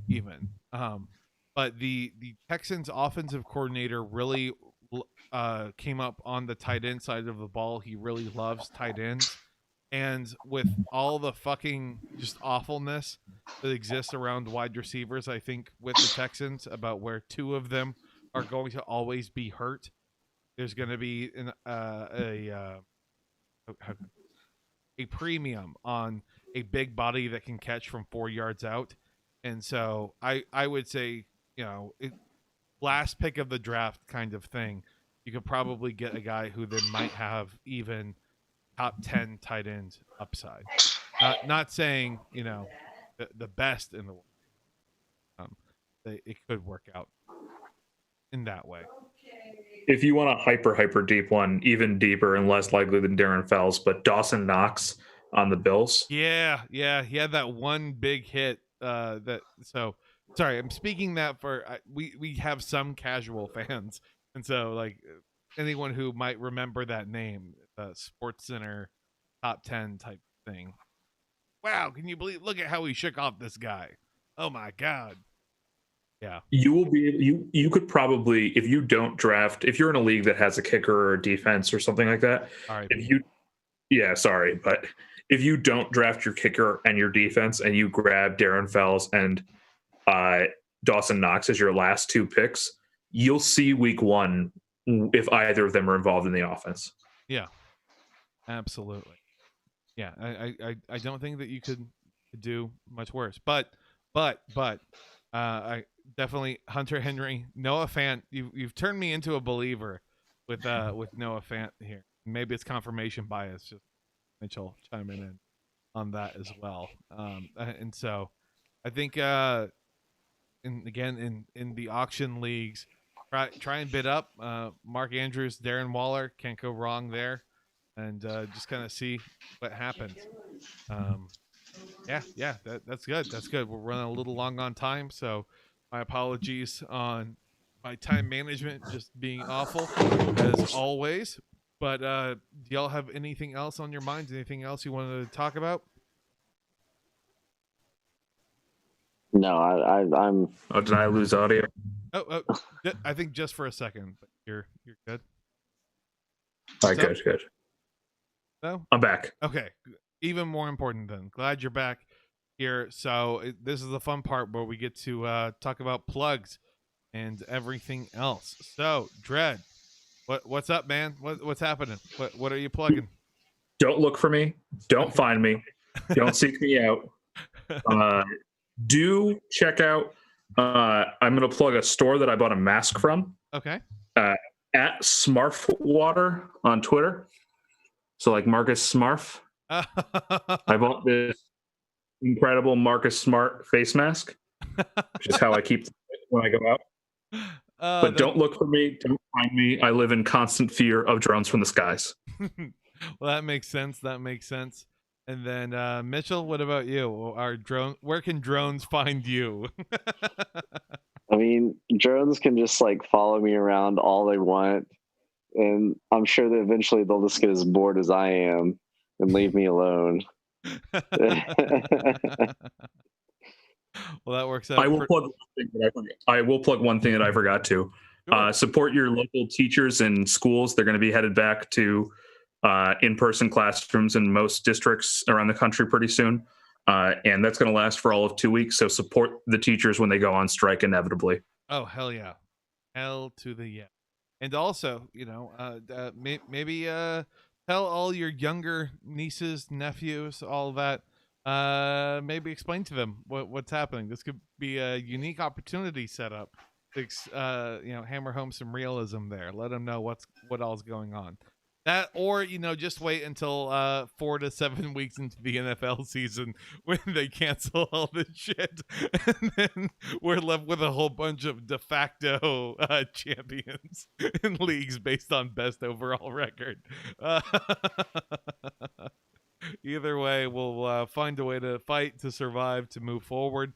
even. But the Texans offensive coordinator really came up on the tight end side of the ball. He really loves tight ends, and with all the fucking just awfulness that exists around wide receivers, I think with the Texans about where 2 of them are going to always be hurt, there's going to be a premium on a big body that can catch from 4 yards out. And so I would say, last pick of the draft kind of thing, you could probably get a guy who then might have even top 10 tight end upside. Not saying, the best in the world. It could work out in that way. If you want a hyper deep one, even deeper and less likely than Darren Fells, but Dawson Knox on the Bills. Yeah, he had that one big hit. Sorry, I'm speaking that for we have some casual fans, and so like anyone who might remember that name, Sports Center top 10 type thing. Wow, can you believe? Look at how he shook off this guy. Oh my God. Yeah. You will be you could probably, if you don't draft, if you're in a league that has a kicker or a defense or something like that, but if you don't draft your kicker and your defense and you grab Darren Fells and Dawson Knox as your last 2 picks, you'll see week 1 if either of them are involved in the offense. Yeah. Absolutely. Yeah, I don't think that you could do much worse. But I definitely Hunter Henry, Noah Fant. You've turned me into a believer with Noah Fant here. Maybe it's confirmation bias. Just Mitchell chiming in on that as well. And so I think in the auction leagues, try and bid up. Mark Andrews, Darren Waller, can't go wrong there, and just kind of see what happens. That's good. That's good. We're running a little long on time, so My apologies on my time management just being awful as always. But do y'all have anything else on your minds? Anything else you wanted to talk about? No, I'm. Oh, did I lose audio? Oh, I think just for a second. But you're good. All right, good. No, I'm back. Okay, even more important then. Glad you're back here. So this is the fun part where we get to talk about plugs and everything else. So Dread, what's up, man? What's happening? What are you plugging? Don't look for me. Don't find me. Don't seek me out. Do check out. I'm going to plug a store that I bought a mask from. Okay. At Smarfwater on Twitter. So like Marcus Smarf. I bought this incredible Marcus Smart face mask, which is how I keep it when I go out. But don't look for me. Don't find me. I live in constant fear of drones from the skies. Well, that makes sense. And then Mitchell, what about you? Where can drones find you? I mean, drones can just like follow me around all they want, and I'm sure that eventually they'll just get as bored as I am and leave me alone. Well, that works out. I will plug one thing that I forgot to. Sure. Support your local teachers and schools. They're going to be headed back to in-person classrooms in most districts around the country pretty soon. And that's going to last for all of 2 weeks. So support the teachers when they go on strike inevitably. Oh, hell yeah. Hell to the yeah. And also, maybe tell all your younger nieces, nephews, all that. Maybe explain to them what's happening. This could be a unique opportunity set up to, hammer home some realism there. Let them know what all's going on. That, or just wait until 4 to 7 weeks into the NFL season when they cancel all this shit, and then we're left with a whole bunch of de facto champions in leagues based on best overall record. Either way, we'll find a way to fight, to survive, to move forward.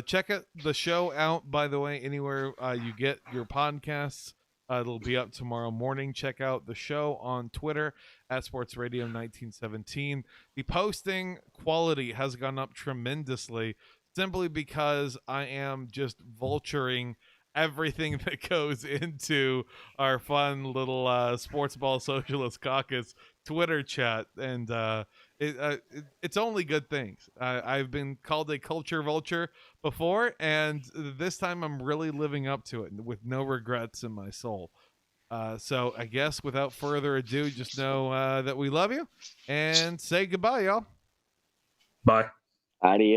Check the show out, by the way, anywhere you get your podcasts. It'll be up tomorrow morning. Check out the show on Twitter at Sports Radio 1917. The posting quality has gone up tremendously simply because I am just vulturing everything that goes into our fun little Sports Ball Socialist Caucus Twitter chat, and it's only good things. I've been called a culture vulture before, and this time I'm really living up to it with no regrets in my soul. So I guess without further ado, just know that we love you and say goodbye, y'all. Bye. Adios.